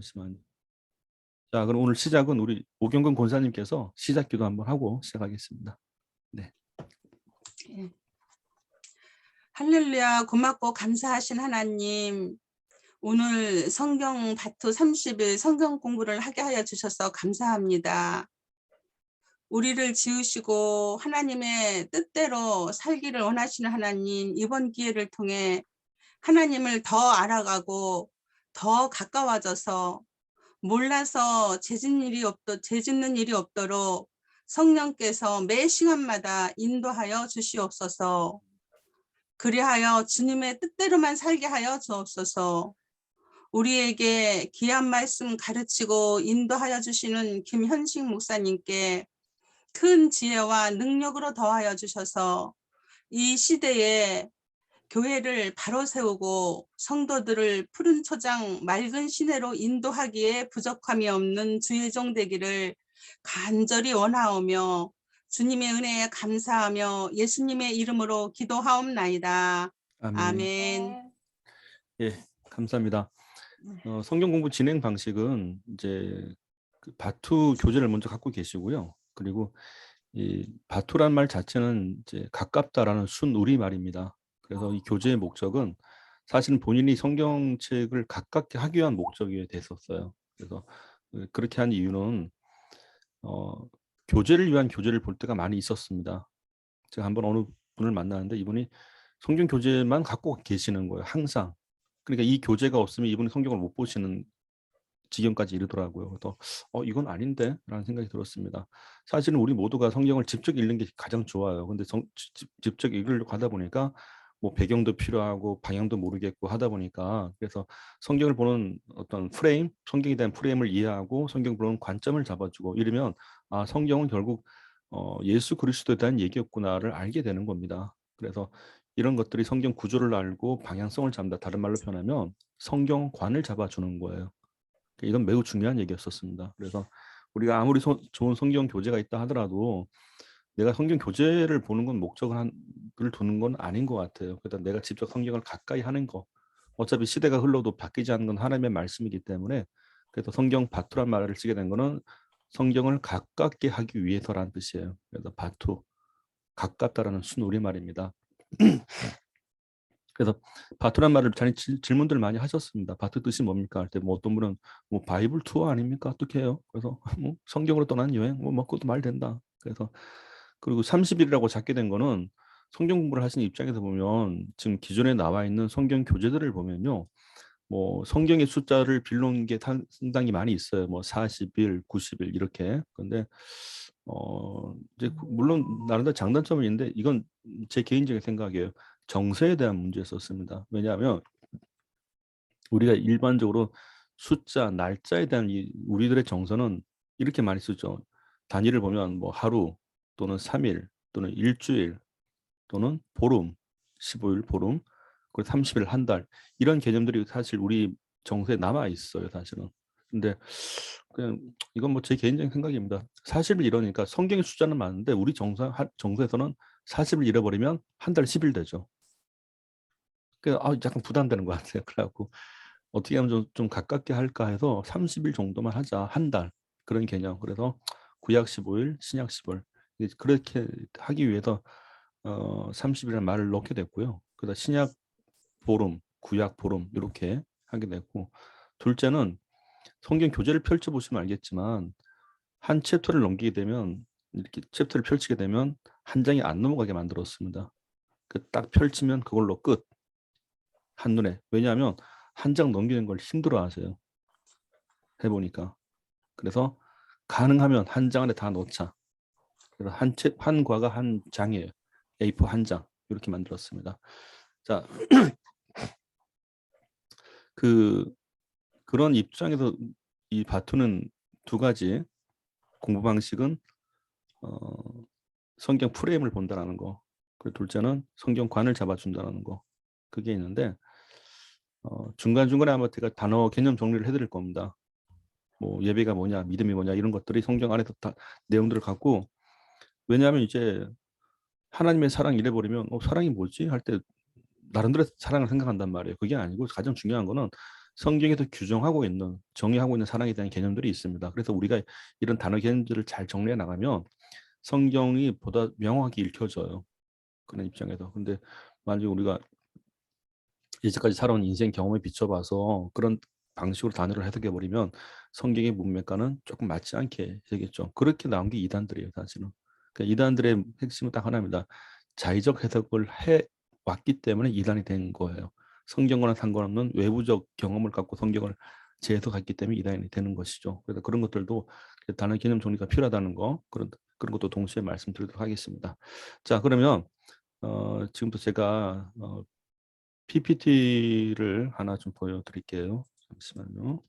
잠시만요. 자, 그럼 오늘 시작은 우리 오경근 권사님께서 시작 기도 한번 하고 시작하겠습니다. 네. 예. 할렐루야. 고맙고 감사하신 하나님, 오늘 성경 바투 30일 성경 공부를 하게 하여 주셔서 감사합니다. 우리를 지으시고 하나님의 뜻대로 살기를 원하시는 하나님, 이번 기회를 통해 하나님을 더 알아가고 더 가까워져서 몰라서 죄짓는 일이 없도록 성령께서 매 시간마다 인도하여 주시옵소서. 그리하여 주님의 뜻대로만 살게 하여 주옵소서. 우리에게 귀한 말씀 가르치고 인도하여 주시는 김현식 목사님께 큰 지혜와 능력으로 더하여 주셔서 이 시대에 교회를 바로 세우고 성도들을 푸른 초장 맑은 시내로 인도하기에 부족함이 없는 주의 종 되기를 간절히 원하오며 주님의 은혜에 감사하며 예수님의 이름으로 기도하옵나이다. 아멘. 아멘. 예, 감사합니다. 성경 공부 진행 방식은 이제 그 바투 교재를 먼저 갖고 계시고요. 그리고 이 바투란 말 자체는 이제 가깝다라는 순 우리말입니다. 그래서 이 교재의 목적은 사실은 본인이 성경책을 가깝게 하기 위한 목적이 됐었어요. 그래서 그렇게 한 이유는 교재를 위한 교재를 볼 때가 많이 있었습니다. 제가 한번 어느 분을 만나는데 이분이 성경 교재만 갖고 계시는 거예요, 항상. 그러니까 이 교재가 없으면 이분이 성경을 못 보시는 지경까지 이르더라고요. 그래서 이건 아닌데 라는 생각이 들었습니다. 사실은 우리 모두가 성경을 직접 읽는 게 가장 좋아요. 근데 직접 읽으려고 하다 보니까 뭐 배경도 필요하고 방향도 모르겠고 하다 보니까, 그래서 성경을 보는 어떤 프레임, 성경에 대한 프레임을 이해하고 성경을 보는 관점을 잡아주고 이러면 성경은 결국 예수 그리스도에 대한 얘기였구나를 알게 되는 겁니다. 그래서 이런 것들이 성경 구조를 알고 방향성을 잡는다. 다른 말로 표현하면 성경관을 잡아주는 거예요. 이건 매우 중요한 얘기였었습니다. 그래서 우리가 아무리 좋은 성경 교재가 있다 하더라도 내가 성경 교재를 보는 건 목적을 두는 건 아닌 것 같아요. 그래서 내가 직접 성경을 가까이 하는 거. 어차피 시대가 흘러도 바뀌지 않는 건 하나님의 말씀이기 때문에, 그래서 성경 바투란 말을 쓰게 된 거는 성경을 가깝게 하기 위해서라는 뜻이에요. 그래서 바투, 가깝다라는 순우리말입니다. 그래서 바투란 말을 질문들 많이 하셨습니다. 바투 뜻이 뭡니까? 할 때 뭐 어떤 분은 뭐 바이블 투어 아닙니까? 어떻게 해요? 그래서 뭐 성경으로 떠난 여행 뭐 그것도 말 된다. 그래서 그리고 30일이라고 잡게 된 거는 성경 공부를 하시는 입장에서 보면 지금 기존에 나와 있는 성경 교재들을 보면요. 뭐 성경의 숫자를 빌려온 게 상당히 많이 있어요. 뭐 40일, 90일 이렇게. 근데 이제 물론 나름대로 장단점은 있는데 이건 제 개인적인 생각이에요. 정서에 대한 문제였었습니다. 왜냐하면 우리가 일반적으로 숫자, 날짜에 대한 우리들의 정서는 이렇게 많이 쓰죠. 단위를 보면 뭐 하루 또는 3일 또는 일주일 또는 보름, 15일 보름, 그리고 30일 한 달, 이런 개념들이 사실 우리 정서에 남아 있어요, 사실은. 근데 그냥 이건 뭐 제 개인적인 생각입니다. 40일 이러니까 성경의 숫자는 많은데 우리 정서에서는 40일 잃어버리면 한 달 10일 되죠. 약간 부담되는 것 같아요. 그래갖고 어떻게 하면 좀 가깝게 할까 해서 30일 정도만 하자, 한 달, 그런 개념. 그래서 구약 15일, 신약 10일 그렇게 하기 위해서 30일이라는 말을 넣게 됐고요. 그다음 신약 보름, 구약 보름 이렇게 하게 됐고, 둘째는 성경 교재를 펼쳐보시면 알겠지만 한 챕터를 넘기게 되면, 이렇게 챕터를 펼치게 되면 한 장이 안 넘어가게 만들었습니다. 딱 펼치면 그걸로 끝. 한눈에. 왜냐하면 한 장 넘기는 걸 힘들어하세요. 해보니까. 그래서 가능하면 한 장 안에 다 넣자. 그래서 한 과가 한 장이에요. A4 한 장 이렇게 만들었습니다. 자, 그런 입장에서 이 바투는 두 가지 공부 방식은 성경 프레임을 본다라는 거, 그리고 둘째는 성경관을 잡아준다는 거, 그게 있는데 중간중간에 아마 제가 단어 개념 정리를 해드릴 겁니다. 뭐 예배가 뭐냐, 믿음이 뭐냐, 이런 것들이 성경 안에서 다 내용들을 갖고, 왜냐하면 이제 하나님의 사랑 이래버리면 사랑이 뭐지? 할 때 나름대로 사랑을 생각한단 말이에요. 그게 아니고 가장 중요한 거는 성경에서 규정하고 있는, 정의하고 있는 사랑에 대한 개념들이 있습니다. 그래서 우리가 이런 단어 개념들을 잘 정리해 나가면 성경이 보다 명확하게 읽혀져요. 그런 입장에서. 근데 만약에 우리가 이제까지 살아온 인생 경험에 비춰봐서 그런 방식으로 단어를 해석해 버리면 성경의 문맥과는 조금 맞지 않게 되겠죠. 그렇게 나온 게 이단들이에요, 사실은. 그러니까 이단들의 핵심은 딱 하나입니다. 자의적 해석을 해 왔기 때문에 이단이 된 거예요. 성경과는 상관없는 외부적 경험을 갖고 성경을 재해석했기 때문에 이단이 되는 것이죠. 그래서 그런 것들도 단어 개념 정리가 필요하다는 거, 그런 것도 동시에 말씀드리도록 하겠습니다. 자, 그러면 지금부터 제가 PPT를 하나 좀 보여드릴게요. 잠시만요.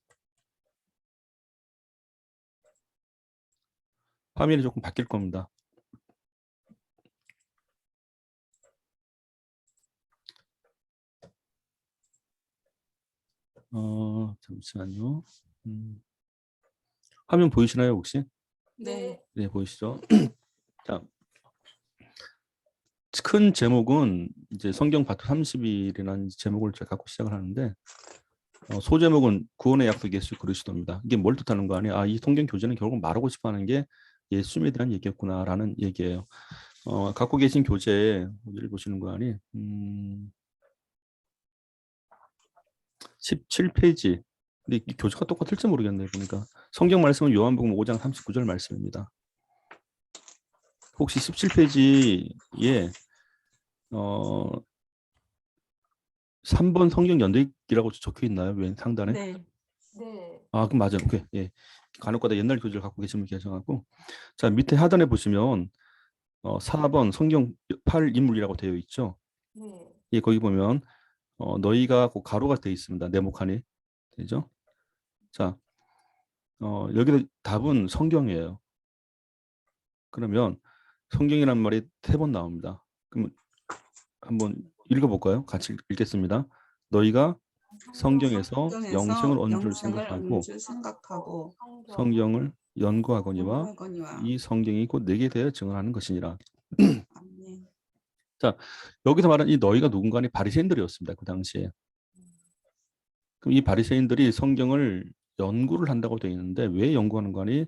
화면이 조금 바뀔 겁니다. 잠시만요. 화면 보이시나요, 혹시? 네. 네, 보이시죠? 자, 큰 제목은 이제 성경 파트 30일이라는 제목을 제가 갖고 시작을 하는데 소제목은 구원의 약속 예수 그리스도입니다. 이게 뭘 뜻하는 거 아니에요? 이 성경 교재는 결국 말하고 싶어하는 게 예수님에 대한 얘기였구나라는 얘기예요. 갖고 계신 교재 어디를 보시는 거 아니? 17페이지. 근데 이 교재가 똑같을지 모르겠네요. 보니까 성경 말씀은 요한복음 5장 39절 말씀입니다. 혹시 17페이지에 3번 성경 연대기라고 적혀 있나요? 왼 상단에? 네. 그럼 맞아요. 오케이. 예. 간혹가다 옛날 교재를 갖고 계시면 계셔갖고 자 밑에 하단에 보시면 4번 성경 8인물이라고 되어 있죠. 예, 거기 보면 너희가 그 가로가 되어 있습니다. 네모칸이 되죠. 자 여기도 답은 성경이에요. 그러면 성경이란 말이 3번 나옵니다. 그럼 한번 읽어볼까요? 같이 읽겠습니다. 너희가 성경에서 영생을 얻는 줄 생각하고 성경을 연구하거니와 이 성경이 곧 내게 대하여 증언하는 것이니라. 아멘. 자, 여기서 말하는 이 너희가 누군가는 바리새인들이었습니다. 그 당시에. 그럼 이 바리새인들이 성경을 연구를 한다고 되어 있는데 왜 연구하는 거 아니?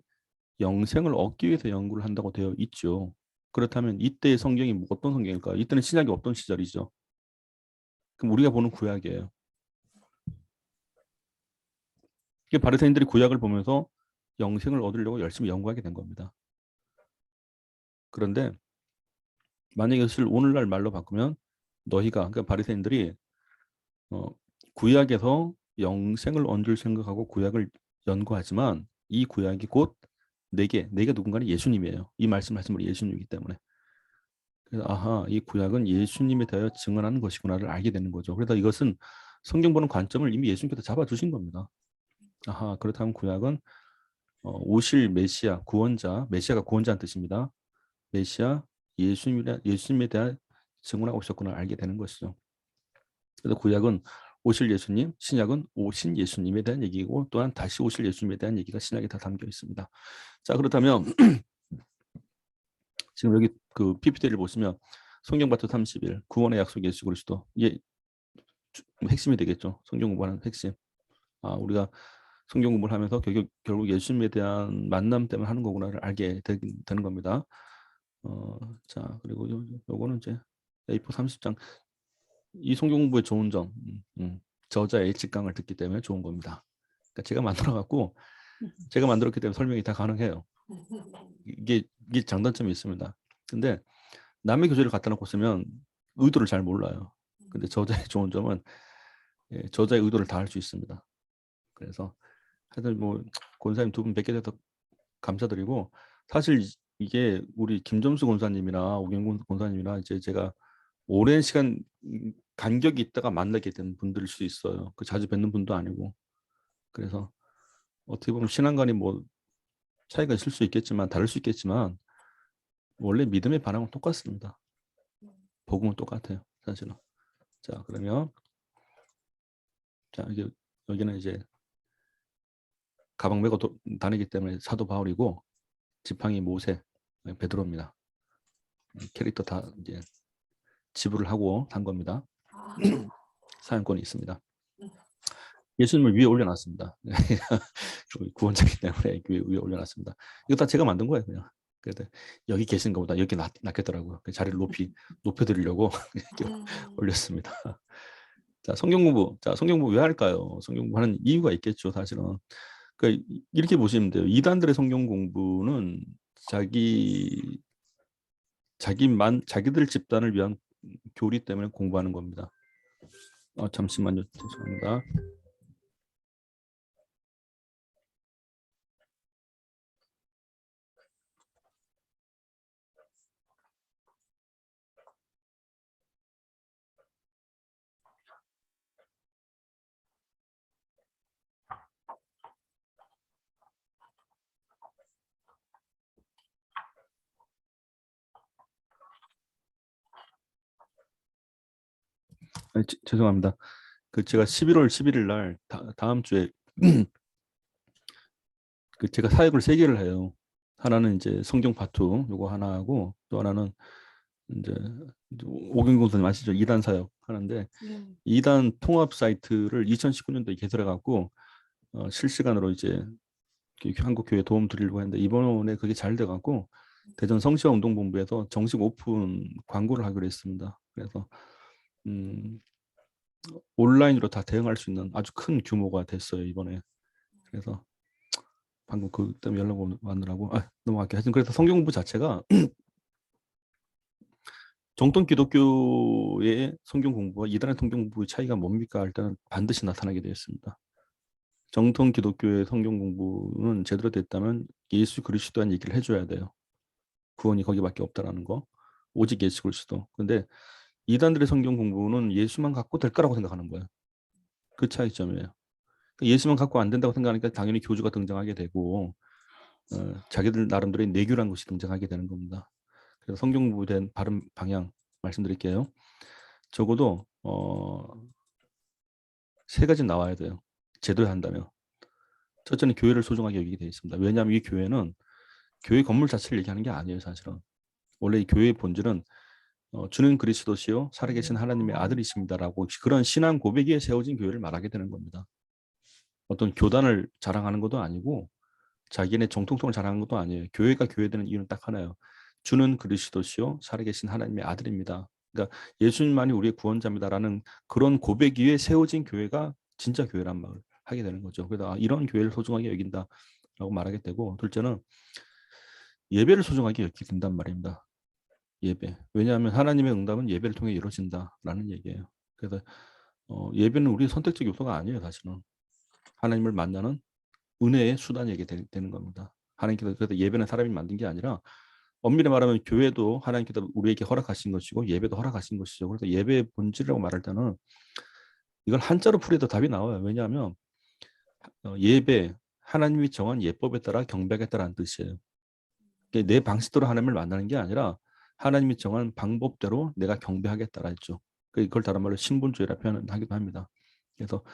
영생을 얻기 위해서 연구를 한다고 되어 있죠. 그렇다면 이때의 성경이 어떤 성경일까요? 이때는 신약이 어떤 시절이죠? 그럼 우리가 보는 구약이에요. 바리새인들이 구약을 보면서 영생을 얻으려고 열심히 연구하게 된 겁니다. 그런데 만약에 이것을 오늘날 말로 바꾸면 너희가 그러니까 바리새인들이 구약에서 영생을 얻을 생각하고 구약을 연구하지만 이 구약이 곧 내게 누군가는 예수님이에요. 이 말씀하신 분이 예수님이기 때문에. 그래서 이 구약은 예수님에 대하여 증언하는 것이구나를 알게 되는 거죠. 그래서 이것은 성경 보는 관점을 이미 예수님께서 잡아주신 겁니다. 그렇다면 구약은 오실 메시아, 구원자, 메시아가 구원자는 뜻입니다. 메시아, 예수님에 대한 증언하고 있었구나 알게 되는 것이죠. 그래서 구약은 오실 예수님, 신약은 오신 예수님에 대한 얘기고 또한 다시 오실 예수님에 대한 얘기가 신약에 다 담겨 있습니다. 자, 그렇다면 지금 여기 그 PPT를 보시면 성경 파트 30일 구원의 약속 예수 그리스도 이게 핵심이 되겠죠. 성경 공부하는 핵심. 우리가 성경 공부를 하면서 결국 예수님에 대한 만남 때문에 하는 거구나를 알게 되는 겁니다. 자, 그리고 요거는 이제 A4 30장 이 성경 공부의 좋은 점, 저자의 직강을 듣기 때문에 좋은 겁니다. 그러니까 제가 만들어갖고 제가 만들었기 때문에 설명이 다 가능해요. 이게 장단점이 있습니다. 근데 남의 교재를 갖다 놓고 쓰면 의도를 잘 몰라요. 근데 저자의 좋은 점은 저자의 의도를 다 알 수 있습니다. 그래서 하여튼 뭐 권사님 두 분 뵙게 돼서 감사드리고 사실 이게 우리 김점수 권사님이나 오경곤 권사님이나 이제 제가 오랜 시간 간격이 있다가 만나게 된 분들일 수 있어요. 그 자주 뵙는 분도 아니고. 그래서 어떻게 보면 신앙관이 뭐 차이가 있을 수 있겠지만 다를 수 있겠지만 원래 믿음의 반응은 똑같습니다. 복음은 똑같아요. 사실은. 자, 그러면 자, 여기는 이제 가방 메고 다니기 때문에 사도 바울이고 지팡이 모세 베드로입니다. 캐릭터 다 이제 지불을 하고 산 겁니다. 사용권이 있습니다. 예수님을 위에 올려놨습니다. 구원자이기 때문에 위에 올려놨습니다. 이거 다 제가 만든 거예요, 그냥. 그래서 여기 계신 것보다 여기 낫겠더라고요. 자리를 높여드리려고 이렇게 올렸습니다. 자, 성경 공부. 자, 성경 공부 왜 할까요? 성경 공부하는 이유가 있겠죠, 사실은. 그러니까 이렇게 보시면 돼요. 이단들의 성경 공부는 자기들 집단을 위한 교리 때문에 공부하는 겁니다. 잠시만요. 죄송합니다. 죄송합니다. 제가 11월 11일 날 다음 주에 제가 사역을 3개를 해요. 하나는 이제 성경 파트 요거 하나 하고, 또 하나는 이제 오경공 선생님 아시죠? 2단 사역 하는데, 2단 통합 사이트를 2019년도에 개설해 갖고 실시간으로 이제 한국 교회 도움 드리려고 했는데, 이번에 그게 잘 돼 갖고 대전 성시화 운동본부에서 정식 오픈 광고를 하기로 했습니다. 그래서 온라인으로 다 대응할 수 있는 아주 큰 규모가 됐어요, 이번에. 그래서 방금 그 때문에 연락 왔느라고 넘어갈게요. 하여튼 그래서 성경 공부 자체가 정통 기독교의 성경 공부와 이단의 성경 공부의 차이가 뭡니까 할 때는 반드시 나타나게 되어 있습니다. 정통 기독교의 성경 공부는 제대로 됐다면 예수 그리스도한 얘기를 해줘야 돼요. 구원이 거기밖에 없다라는 거. 오직 예수 그리스도. 근데 이단들의 성경 공부는 예수만 갖고 될 거라고 생각하는 거예요. 그 차이점이에요. 예수만 갖고 안 된다고 생각하니까 당연히 교주가 등장하게 되고 자기들 나름대로의 내교라는 것이 등장하게 되는 겁니다. 그래서 성경 공부에 대한 바른 방향 말씀드릴게요. 적어도 3가지 나와야 돼요. 제대로 한다면. 첫째는 교회를 소중하게 여기게 되어 있습니다. 왜냐하면 이 교회는 교회 건물 자체를 얘기하는 게 아니에요, 사실은. 원래 이 교회의 본질은 주는 그리스도시요 살아계신 하나님의 아들이십니다라고 그런 신앙 고백에 세워진 교회를 말하게 되는 겁니다. 어떤 교단을 자랑하는 것도 아니고 자기네 정통성을 자랑하는 것도 아니에요. 교회가 교회되는 이유는 딱 하나예요. 주는 그리스도시요 살아계신 하나님의 아들입니다. 그러니까 예수님만이 우리의 구원자입니다라는 그런 고백 위에 세워진 교회가 진짜 교회란 말을 하게 되는 거죠. 그래서 이런 교회를 소중하게 여긴다라고 말하게 되고, 둘째는 예배를 소중하게 여기게 된단 말입니다. 예배. 왜냐하면 하나님의 응답은 예배를 통해 이루어진다라는 얘기예요. 그래서 예배는 우리의 선택적 요소가 아니에요, 사실은. 하나님을 만나는 은혜의 수단이게 되는 겁니다. 하나님께서 그래서 예배는 사람이 만든 게 아니라 엄밀히 말하면 교회도 하나님께서 우리에게 허락하신 것이고 예배도 허락하신 것이죠. 그래서 예배의 본질이라고 말할 때는 이걸 한자로 풀이해도 답이 나와요. 왜냐하면 예배, 하나님이 정한 예법에 따라 경배하겠다라는 뜻이에요. 내 방식대로 하나님을 만나는 게 아니라 하나님이 정한 방법대로 내가 경배하겠다라 했죠. 그걸 다른 말로 신분주의라 표현하기도 합니다. 그래서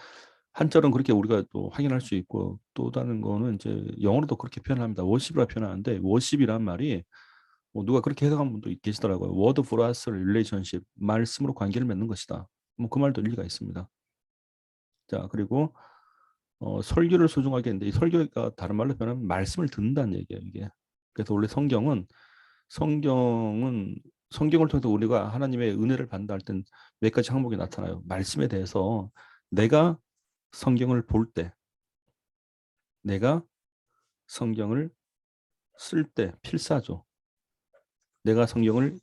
한자로는 그렇게 우리가 또 확인할 수 있고, 또 다른 거는 이제 영어로도 그렇게 표현합니다. 워십이라 표현하는데, 워십이란 말이 누가 그렇게 해석한 분도 계시더라고요. word for us relationship, 말씀으로 관계를 맺는 것이다. 그 말도 일리가 있습니다. 자, 그리고 설교를 소중하게 했는데, 이 설교가 다른 말로 표현하면 말씀을 듣는다는 얘기예요, 이게. 그래서 원래 성경을 통해서 우리가 하나님의 은혜를 받는다 할 땐 몇 가지 항목이 나타나요. 말씀에 대해서 내가 성경을 볼 때, 내가 성경을 쓸 때, 필사죠. 내가 성경을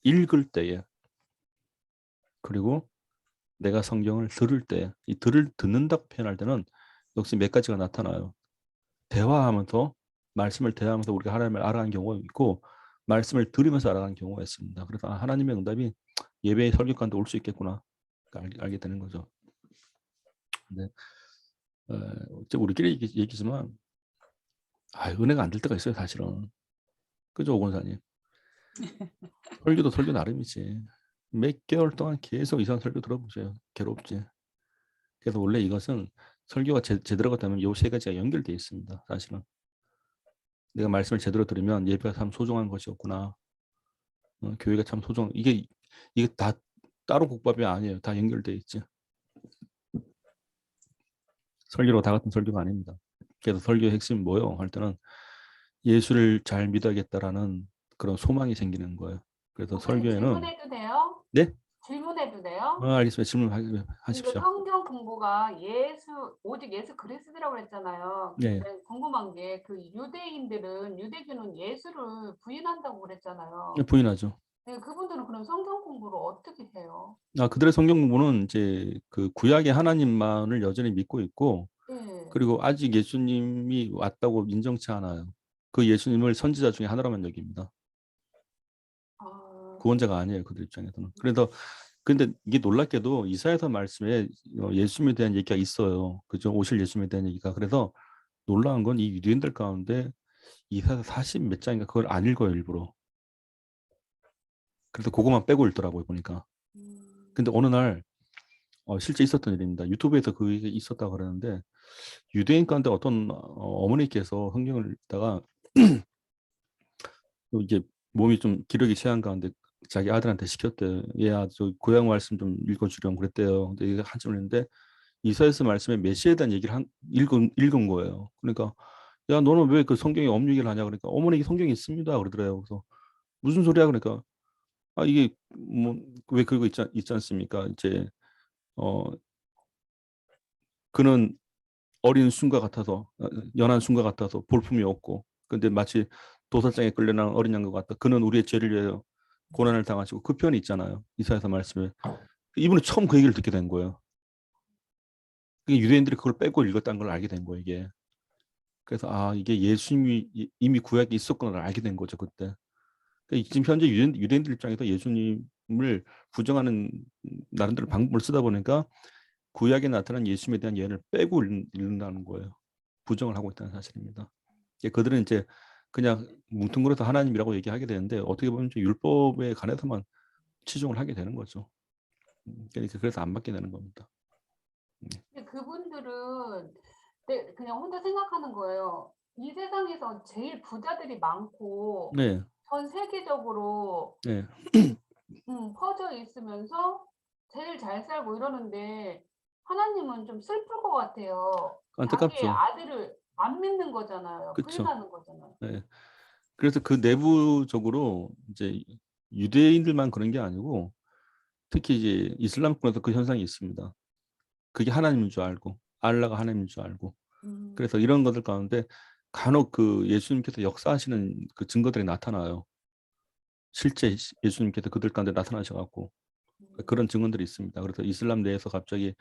읽을 때에, 그리고 내가 성경을 들을 때, 이 듣는다고 표현할 때는 역시 몇 가지가 나타나요. 대화하면서, 말씀을 대화하면서 우리가 하나님을 알아가는 경우가 있고, 말씀을 들으면서 알아가는 경우가 있습니다. 그래서 하나님의 응답이 예배의 설교관도 올 수 있겠구나 알게 되는 거죠. 근데 우리끼리 얘기지만 은혜가 안 될 때가 있어요, 사실은. 그죠, 오 권사님? 설교도 설교 나름이지. 몇 개월 동안 계속 이상한 설교 들어보세요. 괴롭지. 그래서 원래 이것은 설교가 제대로가 되면 이 3가지가 연결되어 있습니다, 사실은. 내가 말씀을 제대로 들으면 예배가 참 소중한 것이었구나. 교회가 참 이게 다 따로 국밥이 아니에요. 다 연결되어 있지. 설교로 다 같은 설교가 아닙니다. 그래서 설교의 핵심이 뭐요? 할 때는 예수를 잘 믿어야겠다라는 그런 소망이 생기는 거예요. 그래서 목사님 설교에는 질문해도 돼요? 네? 질문해도 돼요? 알겠습니다. 질문 이거 하십시오. 성경 공부가 오직 예수 그리스도라고 그랬잖아요. 네. 근데 궁금한 게 그 유대교는 예수를 부인한다고 그랬잖아요. 부인하죠. 네, 그분들은 그럼 성경 공부를 어떻게 해요? 그들의 성경 공부는 이제 그 구약의 하나님만을 여전히 믿고 있고, 네. 그리고 아직 예수님이 왔다고 인정치 않아요. 그 예수님을 선지자 중에 하나로만 여깁니다. 아, 구원자가 아니에요, 그들 입장에서는. 그래서 근데 이게 놀랍게도 이사야서 말씀에 예수님에 대한 얘기가 있어요. 그죠? 오실 예수님에 대한 얘기가. 그래서 놀라운 건 이 유대인들 가운데 이사야서 40 몇 장인가 그걸 안 읽어요, 일부러. 그래서 그거만 빼고 읽더라고요, 보니까. 근데 어느 날 실제 있었던 일입니다. 유튜브에서 그게 있었다고 그러는데 유대인 가운데 어떤 어머니께서 성경을 읽다가 이제 몸이 좀 기력이 취한 가운데 자기 아들한테 시켰대요. 얘야, 저 고향 말씀 좀 읽어주렴 그랬대요. 근데 이게 한참 했는데 이사야서 말씀에 메시아에 대한 얘기를 읽은 거예요. 그러니까 야, 너는 왜 그 성경에 업얘기를 하냐 그러니까 어머니 성경이 있습니다 그러더래요. 그래서 무슨 소리야 그러니까 이게 뭐 왜 그거 있지 않습니까? 이제 어 그는 어린 순과 같아서 연한 순과 같아서 볼품이 없고 근데 마치 도살장에 끌려나온 어린 양과 같다. 그는 우리의 죄를 위하여 고난을 당하시고 그 표현이 있잖아요. 이사야서 말씀에 이분이 처음 그 얘기를 듣게 된 거예요. 유대인들이 그걸 빼고 읽었다는 걸 알게 된 거예요. 이게. 그래서 이게 예수님이 이미 구약에 있었구나를 알게 된 거죠 그때. 그러니까 지금 현재 유대인들 입장에서 예수님을 부정하는 나름대로 방법을 쓰다 보니까 구약에 나타난 예수님에 대한 예언을 빼고 읽는다는 거예요. 부정을 하고 있다는 사실입니다. 그들은 이제 그냥 뭉뚱그려서 하나님이라고 얘기하게 되는데 어떻게 보면 율법에 관해서만 치중을 하게 되는 거죠. 그러니까 그래서 안 받게 되는 겁니다. 근데 그분들은 그냥 혼자 생각하는 거예요. 이 세상에서 제일 부자들이 많고 네, 전 세계적으로 네, 퍼져 있으면서 제일 잘 살고 이러는데 하나님은 좀 슬플 것 같아요. 자기의 안타깝죠. 아들을 안 믿는 거잖아요. 그렇죠. 부인하는 거잖아요. 네. 그래서 그 내부적으로 이제 유대인들만 그런 게 아니고 특히 이제 이슬람권에서 그 현상이 있습니다. 그게 하나님인 줄 알고 알라가 하나님인 줄 알고 그래서 이런 것들 가운데 간혹 그 예수님께서 역사하시는 그 증거들이 나타나요. 실제 예수님께서 그들 가운데 나타나셔갖고 그런 증언들이 있습니다. 그래서 이슬람 내에서 갑자기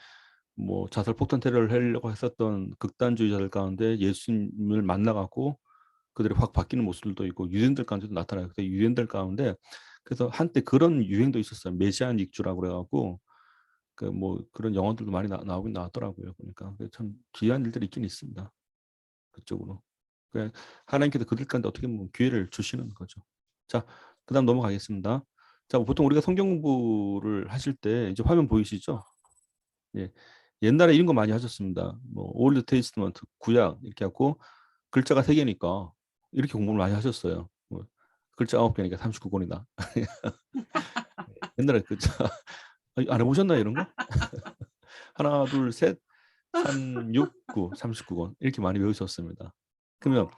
뭐 자살 폭탄 테러를 하려고 했었던 극단주의자들 가운데 예수님을 만나갖고 그들이 확 바뀌는 모습들도 있고 유대인들 가운데도 나타나요. 그래서 유대인들 가운데 그래서 한때 그런 유행도 있었어요. 메시안 익주라고 그래갖고 그 뭐 그런 영화들도 많이 나오긴 나왔더라고요. 그러니까 참 귀한 일들이 있긴 있습니다. 그쪽으로. 그냥 하나님께서 그들 가운데 어떻게 보면 기회를 주시는 거죠. 자, 그다음 넘어가겠습니다. 자, 보통 우리가 성경 공부를 하실 때 이제 화면 보이시죠? 예. 옛날에 이런 거 많이 하셨습니다. 뭐 올드 테스트먼트 구약 이렇게 하고 글자가 3개니까 이렇게 공부를 많이 하셨어요. 뭐 글자 9개니까 39권이다. 옛날에 글자 안 해보셨나요 이런 거? 하나, 둘, 셋, 3, 6, 9, 39권 이렇게 많이 외우셨습니다. 그러면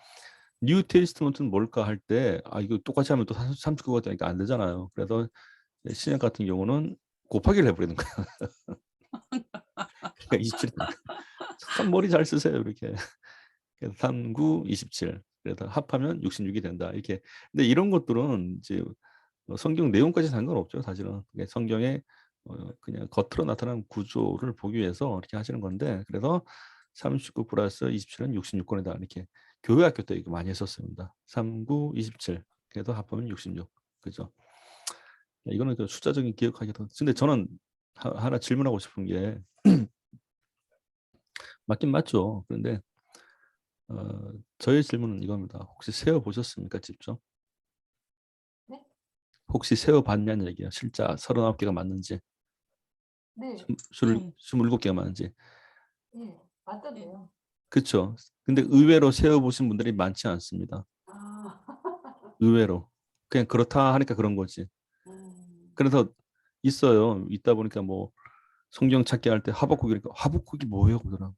뉴 테스트먼트는 뭘까 할 때 이거 똑같이 하면 또 39가 되니까 안 되잖아요. 그래서 신약 같은 경우는 곱하기를 해버리는 거예요. 그러니까 27이니까. 참 머리 잘 쓰세요 이렇게. 그래서 3, 9, 27. 그래서 합하면 66이 된다. 이렇게. 근데 이런 것들은 이제 성경 내용까지 상관없죠. 사실은 성경에 그냥 겉으로 나타난 구조를 보기 위해서 이렇게 하시는 건데 그래서 39 플러스 27은 66권이다. 이렇게 교회 학교 때 이거 많이 했었습니다. 3, 9, 27. 그래서 합하면 66. 그죠? 이거는 그 숫자적인 기억하기 더. 근데 저는 하나 질문하고 싶은 게 맞긴 맞죠. 그런데 저의 질문은 이겁니다. 혹시 세어 보셨습니까, 직접? 네? 혹시 세어 봤냐는 얘기예요. 실자 39개가 맞는지, 네. 27개가 맞는지. 네. 맞던데요. 그렇죠. 근데 의외로 세어 보신 분들이 많지 않습니다. 아. 의외로. 그냥 그렇다 하니까 그런 거지. 음. 그래서 있어요. 있다 보니까 뭐 성경 찾기 할 때 하박국이니까 하박국이 뭐예요? 그러더라고.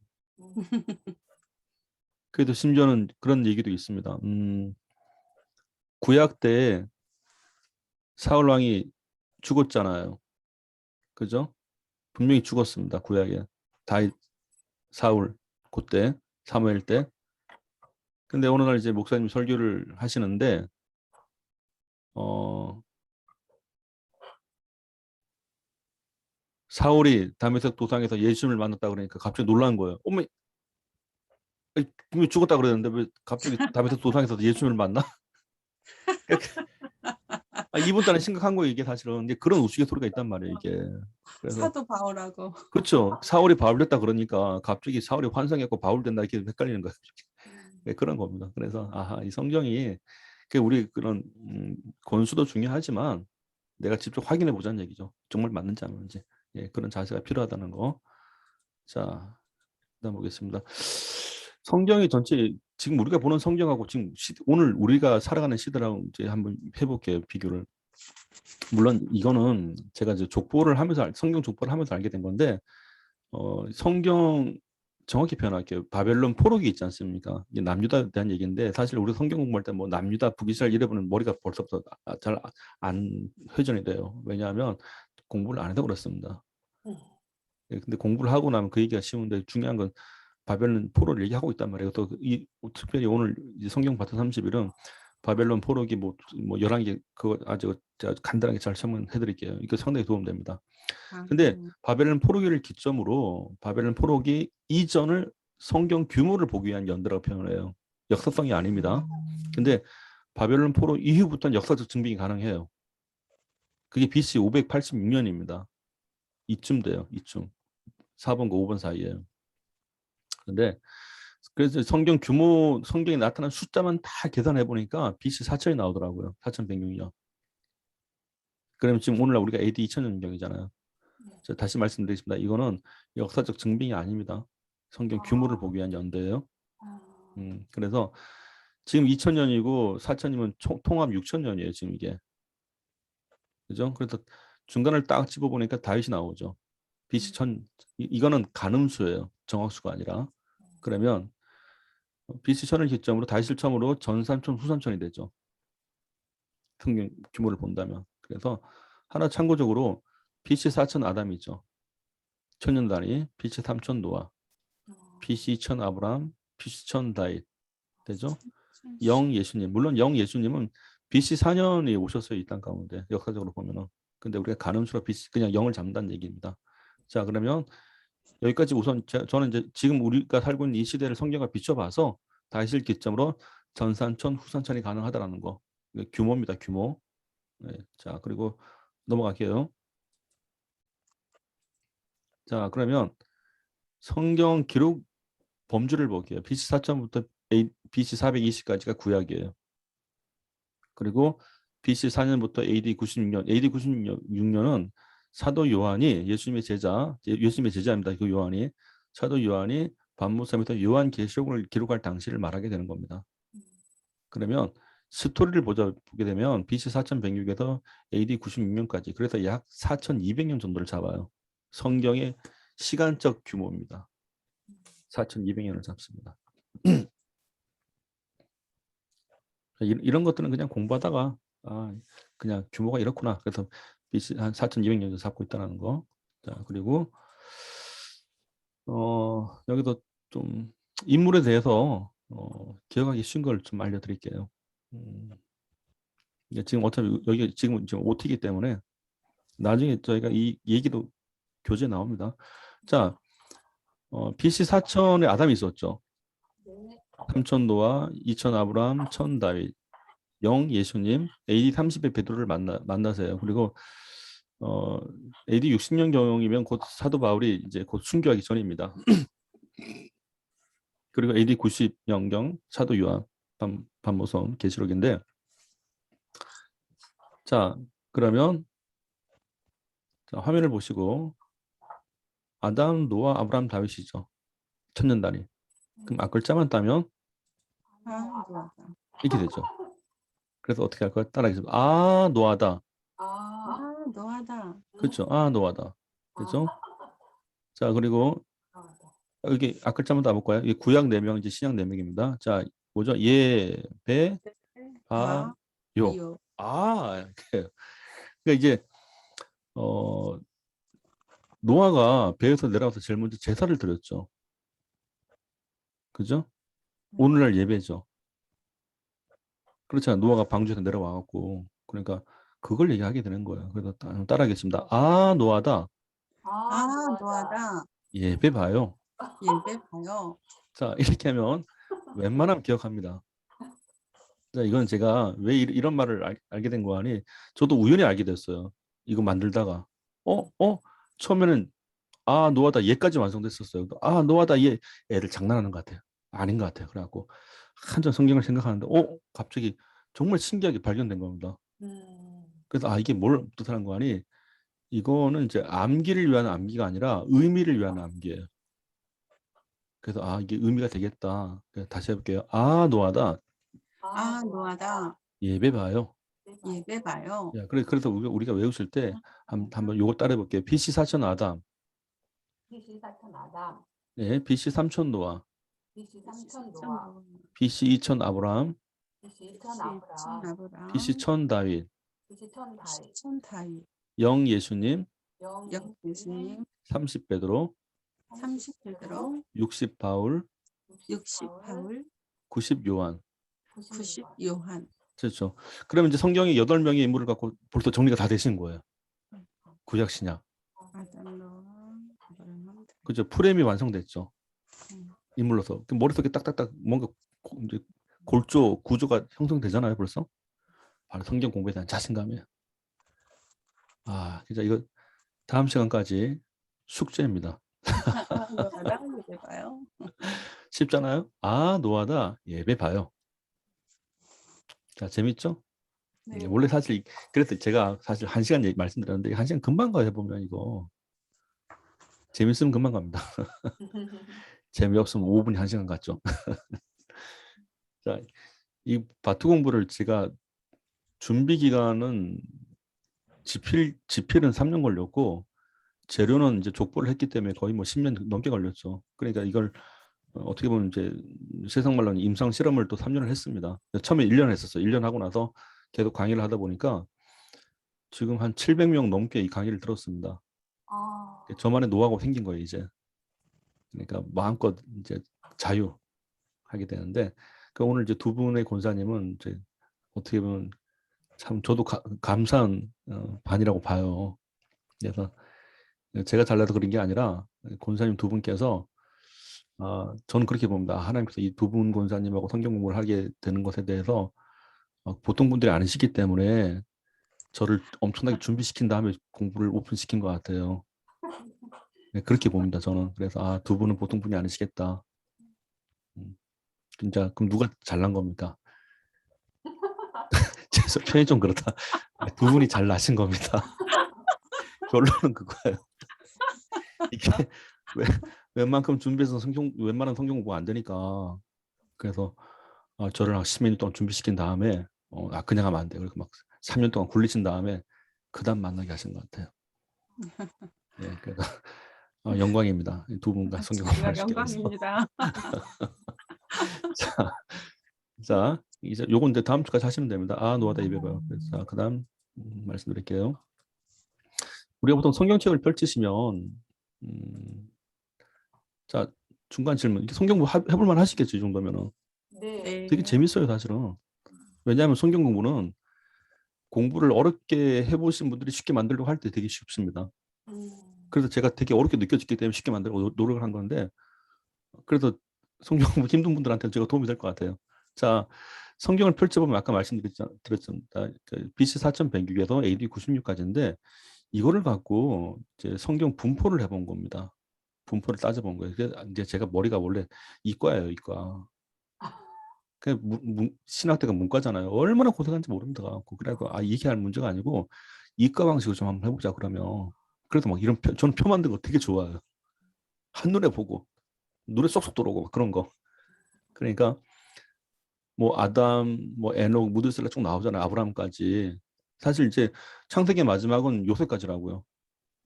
그래도 심지어는 그런 얘기도 있습니다. 구약 때 사울 왕이 죽었잖아요. 그죠? 분명히 죽었습니다. 구약에. 다윗, 사울 그때 사무엘 때. 근데 어느 날 이제 목사님 설교를 하시는데 사울이 다메섹 도상에서 예수님을 만났다 그러니까 갑자기 놀란 거예요. 어머, 분명히 죽었다 그러는데 왜 갑자기 다메섹 도상에서 예수님을 만나? 이분 딸은 심각한 거예요. 이게 사실은 이제 그런 우스갯소리가 있단 말이에요. 이게. 그래서 사도 바울하고. 그렇죠. 사울이 바울 됐다 그러니까 갑자기 사울이 환상했고 바울 된다 이렇게 헷갈리는 거예요. 네, 그런 겁니다. 그래서 이 성경이 우리 그런 권수도 중요하지만 내가 직접 확인해 보자는 얘기죠. 정말 맞는지 안 맞는지. 예, 그런 자세가 필요하다는 거. 자, 그다음 보겠습니다. 성경이 전체 지금 우리가 보는 성경하고 지금 오늘 우리가 살아가는 시대랑 이제 한번 해볼게요. 비교를. 물론 이거는 제가 이제 족보를 하면서 성경 족보를 하면서 알게 된 건데 성경 정확히 표현할게요. 바벨론 포로기 있지 않습니까? 이게 남유다에 대한 얘기인데 사실 우리 성경 공부할 때 뭐 남유다, 북이스라엘 이래보면 머리가 벌써부터 잘 안 회전이 돼요. 왜냐하면 공부를 안 해서 그렇습니다. 예, 근데 공부를 하고 나면 그 얘기가 쉬운데 중요한 건 바벨론 포로를 얘기하고 있단 말이에요. 또 특별히 오늘 이제 성경 파트 30일은 바벨론 포로기 뭐 11개 그거 아주 간단하게 잘 설명해 드릴게요. 이거 상당히 도움됩니다. 근데 바벨론 포로기를 기점으로 바벨론 포로기 이전을 성경 규모를 보기 위한 연대라고 표현을 해요. 역사성이 아닙니다. 근데 바벨론 포로 이후부터는 역사적 증빙이 가능해요. 그게 BC 586년입니다. 이쯤 돼요. 이쯤. 4번과 5번 사이에요. 근데 그래서 성경 규모, 성경에 나타난 숫자만 다 계산해 보니까 BC 4000이 나오더라고요. 4106년. 그러면 지금 오늘날 우리가 AD 2000년경이잖아요. 다시 말씀드리겠습니다. 이거는 역사적 증빙이 아닙니다. 성경 규모를 보기 위한 연대예요. 그래서 지금 2000년이고 4000이면 통합 6000년이에요. 지금 이게. 그죠? 그래서 중간을 딱 집어보니까 다윗이 나오죠. BC 1000, 이거는 가늠수예요. 정확수가 아니라. 그러면 BC 1000을 기점으로 다윗을 처음으로 전삼촌, 후삼촌이 되죠. 성경 규모를 본다면. 그래서 하나 참고적으로 BC 4000 아담이죠. 천년 단위, BC 3000 노아, BC 2000 아브라함, BC 1000 다윗 되죠. 영 예수님, 물론 영 예수님은 BC 4년이 오셨어요. 이 땅 가운데 역사적으로 보면은. 근데 우리가 가늠수로 BC 그냥 영을 잡는다는 얘기입니다. 자, 그러면 여기까지 우선 저는 이제 지금 우리가 살고 있는 이 시대를 성경과 비춰봐서 다윗을 기점으로 전산천, 후산천이 가능하다라는 거. 규모입니다. 규모. 네, 자, 그리고 넘어갈게요. 자, 그러면 성경 기록 범주를 볼게요. BC 4천부터 BC 420까지가 구약이에요. 그리고 BC 4년부터 AD 96년, AD 96년은 사도 요한이 예수님의 제자입니다. 그 요한이 사도 요한이 반모섬에서 요한계시록을 기록할 당시를 말하게 되는 겁니다. 그러면 스토리를 보게 되면 BC 4106에서 AD 96년까지 그래서 약 4200년 정도를 잡아요. 성경의 시간적 규모입니다. 4200년을 잡습니다. 이런 것들은 그냥 공부하다가 그냥 규모가 이렇구나. 그래서 BC 한 4200년 잡고 있다는 거. 자, 그리고 여기도 좀 인물에 대해서 기억하기 쉬운 걸 좀 알려드릴게요. 지금 어차피 여기 지금 OT이기 때문에 나중에 저희가 이 얘기도 교재에 나옵니다. 자, BC 4000에 아담이 있었죠. 3000 노아, 2000 아브라함, 1000 다윗, 영 예수님, AD 30에 베드로를 만나세요. 그리고 AD 60년 경이면 곧 사도 바울이 이제 곧 순교하기 전입니다. 그리고 AD 90년경 사도 요한 반모섬 계시록인데 자, 그러면 자, 화면을 보시고 아담, 노아, 아브라함, 다윗이죠. 천년 단위. 그럼 앞글자만 따면 이렇게 되죠. 그래서 어떻게 할까요? 따라하겠습니다. 노아다. 노하다. 그렇죠. 노아다. 그렇죠? 자, 그리고 여기 앞글자 한번 더 볼까요? 이게 구약 4명이지 신약 4명입니다. 자, 뭐죠? 예, 배, 바, 바, 요. 요. 아, 그러니까 이제 어, 노아가 배에서 내려와서 제일 먼저 제사를 드렸죠. 그죠? 오늘날 예배죠. 그렇잖아요. 노아가 방주에서 내려와갖고 그러니까 그걸 얘기하게 되는 거예요. 그래서 따라하겠습니다. 아, 노아다. 아, 노하다. 노하다. 예배 봐요. 예배 봐요. 자, 이렇게 하면 웬만하면 기억합니다. 자, 이건 제가 왜 이런 말을 알게 된 거 아니? 저도 우연히 알게 됐어요. 이거 만들다가 처음에는 아, 노하다 얘까지 완성됐었어요. 아, 노하다 얘 애들 장난하는 것 같아요. 아닌 것 같아요. 그래갖고 한참 성경을 생각하는데 갑자기 정말 신기하게 발견된 겁니다. 그래서 아, 이게 뭘 뜻하는 거 아니? 이거는 이제 암기를 위한 암기가 아니라 의미를 위한 암기예요. 그래서 아, 이게 의미가 되겠다. 그래서 다시 해볼게요. 아, 노하다. 아, 노하다. 예배 봐요. 예배 봐요. 야, 그래서 우리가 외우실 때 한번 요거 따라해 볼게요. BC 4천 아담. BC 4천 아담. 네, BC 3천 노아. BC 3천 노아. BC 2천 아브라함. BC 2천 아브라함. 아브라함. BC 1000 다윗. BC 1000 다윗. 천 다윗. 영 예수님. 영 예수님. 30 베드로. 30 베드로. 60 바울. 60 바울. 90 요한. 90 요한. 그렇죠. 그러면 이제 성경이 8명의 인물을 갖고 벌써 정리가 다 되신 거예요. 구약 신약. 아담, 노아, 아브라함. 그죠. 프레임이 완성됐죠. 음. 인물로서. 머릿속에 딱딱딱 뭔가 이제 구조가 형성되잖아요, 벌써. 바로 성경 공부에 대한 자신감이에요. 아, 진짜 이거 다음 시간까지 숙제입니다. 노하다 예배 봐요. 쉽잖아요? 아, 노하다 예배 봐요. 자, 재밌죠? 네. 원래 사실 그래서 제가 사실 1시간 말씀드렸는데 1시간 금방 가요. 해보면 이거 재밌으면 금방 갑니다. 재미없으면 5분이 1시간 갔죠. 자, 이 바투 공부를 제가 준비 기간은 지필은 3년 걸렸고 재료는 이제 족보를 했기 때문에 거의 뭐 10년 넘게 걸렸죠. 그러니까 이걸 어떻게 보면 이제 세상 말로는 임상 실험을 또 3년을 했습니다. 처음에 1년 했었어요. 1년 하고 나서 계속 강의를 하다 보니까 지금 한 700명 넘게 이 강의를 들었습니다. 저만의 노하우가 생긴 거예요, 이제. 그러니까 마음껏 이제 자유하게 되는데 오늘 이제 두 분의 권사님은 이제 어떻게 보면 참 저도 감사한 반이라고 봐요. 그래서 제가 잘나서 그런 게 아니라 권사님 두 분께서 저는 그렇게 봅니다. 하나님께서 이 두 분 권사님하고 성경 공부를 하게 되는 것에 대해서 보통 분들이 아니시기 때문에 저를 엄청나게 준비시킨 다음에 공부를 오픈시킨 것 같아요. 네, 그렇게 봅니다. 저는. 그래서 두 분은 보통 분이 아니시겠다. 진짜 그럼 누가 잘난 겁니까? 제 표현이 좀 그렇다. 두 분이 잘나신 겁니다. 결론은 그거예요. 이게 웬만큼 준비해서 웬만한 성경 공부 안 되니까 그래서 저를 한 10년 동안 준비시킨 다음에 그냥 하면 안 돼. 그리고 막 3년 동안 굴리신 다음에 그다음 만나게 하신 것 같아요. 네, 그래서 영광입니다. 두 분과 성경 공부를 시켜서. 영광입니다. 자, 이제 요건 이제 다음 주까지 하시면 됩니다. 노하다 예배 봐요. 그래서 그다음 말씀드릴게요. 우리가 보통 성경책을 펼치시면 자, 중간 질문. 성경 공부 해볼 만 하시겠죠, 이 정도면은. 네. 되게 재밌어요, 사실은. 왜냐하면 성경 공부는 공부를 어렵게 해보신 분들이 쉽게 만들려고 할 때 되게 쉽습니다. 그래서 제가 되게 어렵게 느껴졌기 때문에 쉽게 만들려고 노력을 한 건데, 그래서 성경 공부 힘든 분들한테는 제가 도움이 될 것 같아요. 자, 성경을 펼쳐보면 아까 말씀드렸습니다. BC 4106에서 AD 96까지인데 이거를 갖고 이제 성경 분포를 해본 겁니다. 분포를 따져본 거예요. 그래서 이제 제가 머리가 원래 이과예요, 이과. 신학대가 문과잖아요. 얼마나 고생한지 모릅니다. 그래서 이게 할 문제가 아니고 이과 방식으로 좀 한번 해보자 그러면. 그래도 막 이런 저는 표 만드는 거 되게 좋아요. 한눈에 보고 눈에 쏙쏙 들어오고 그런 거. 그러니까 뭐 아담, 뭐 에녹, 무드셀라 쭉 나오잖아요. 아브라함까지. 사실 이제 창세기의 마지막은 요셉까지라고요.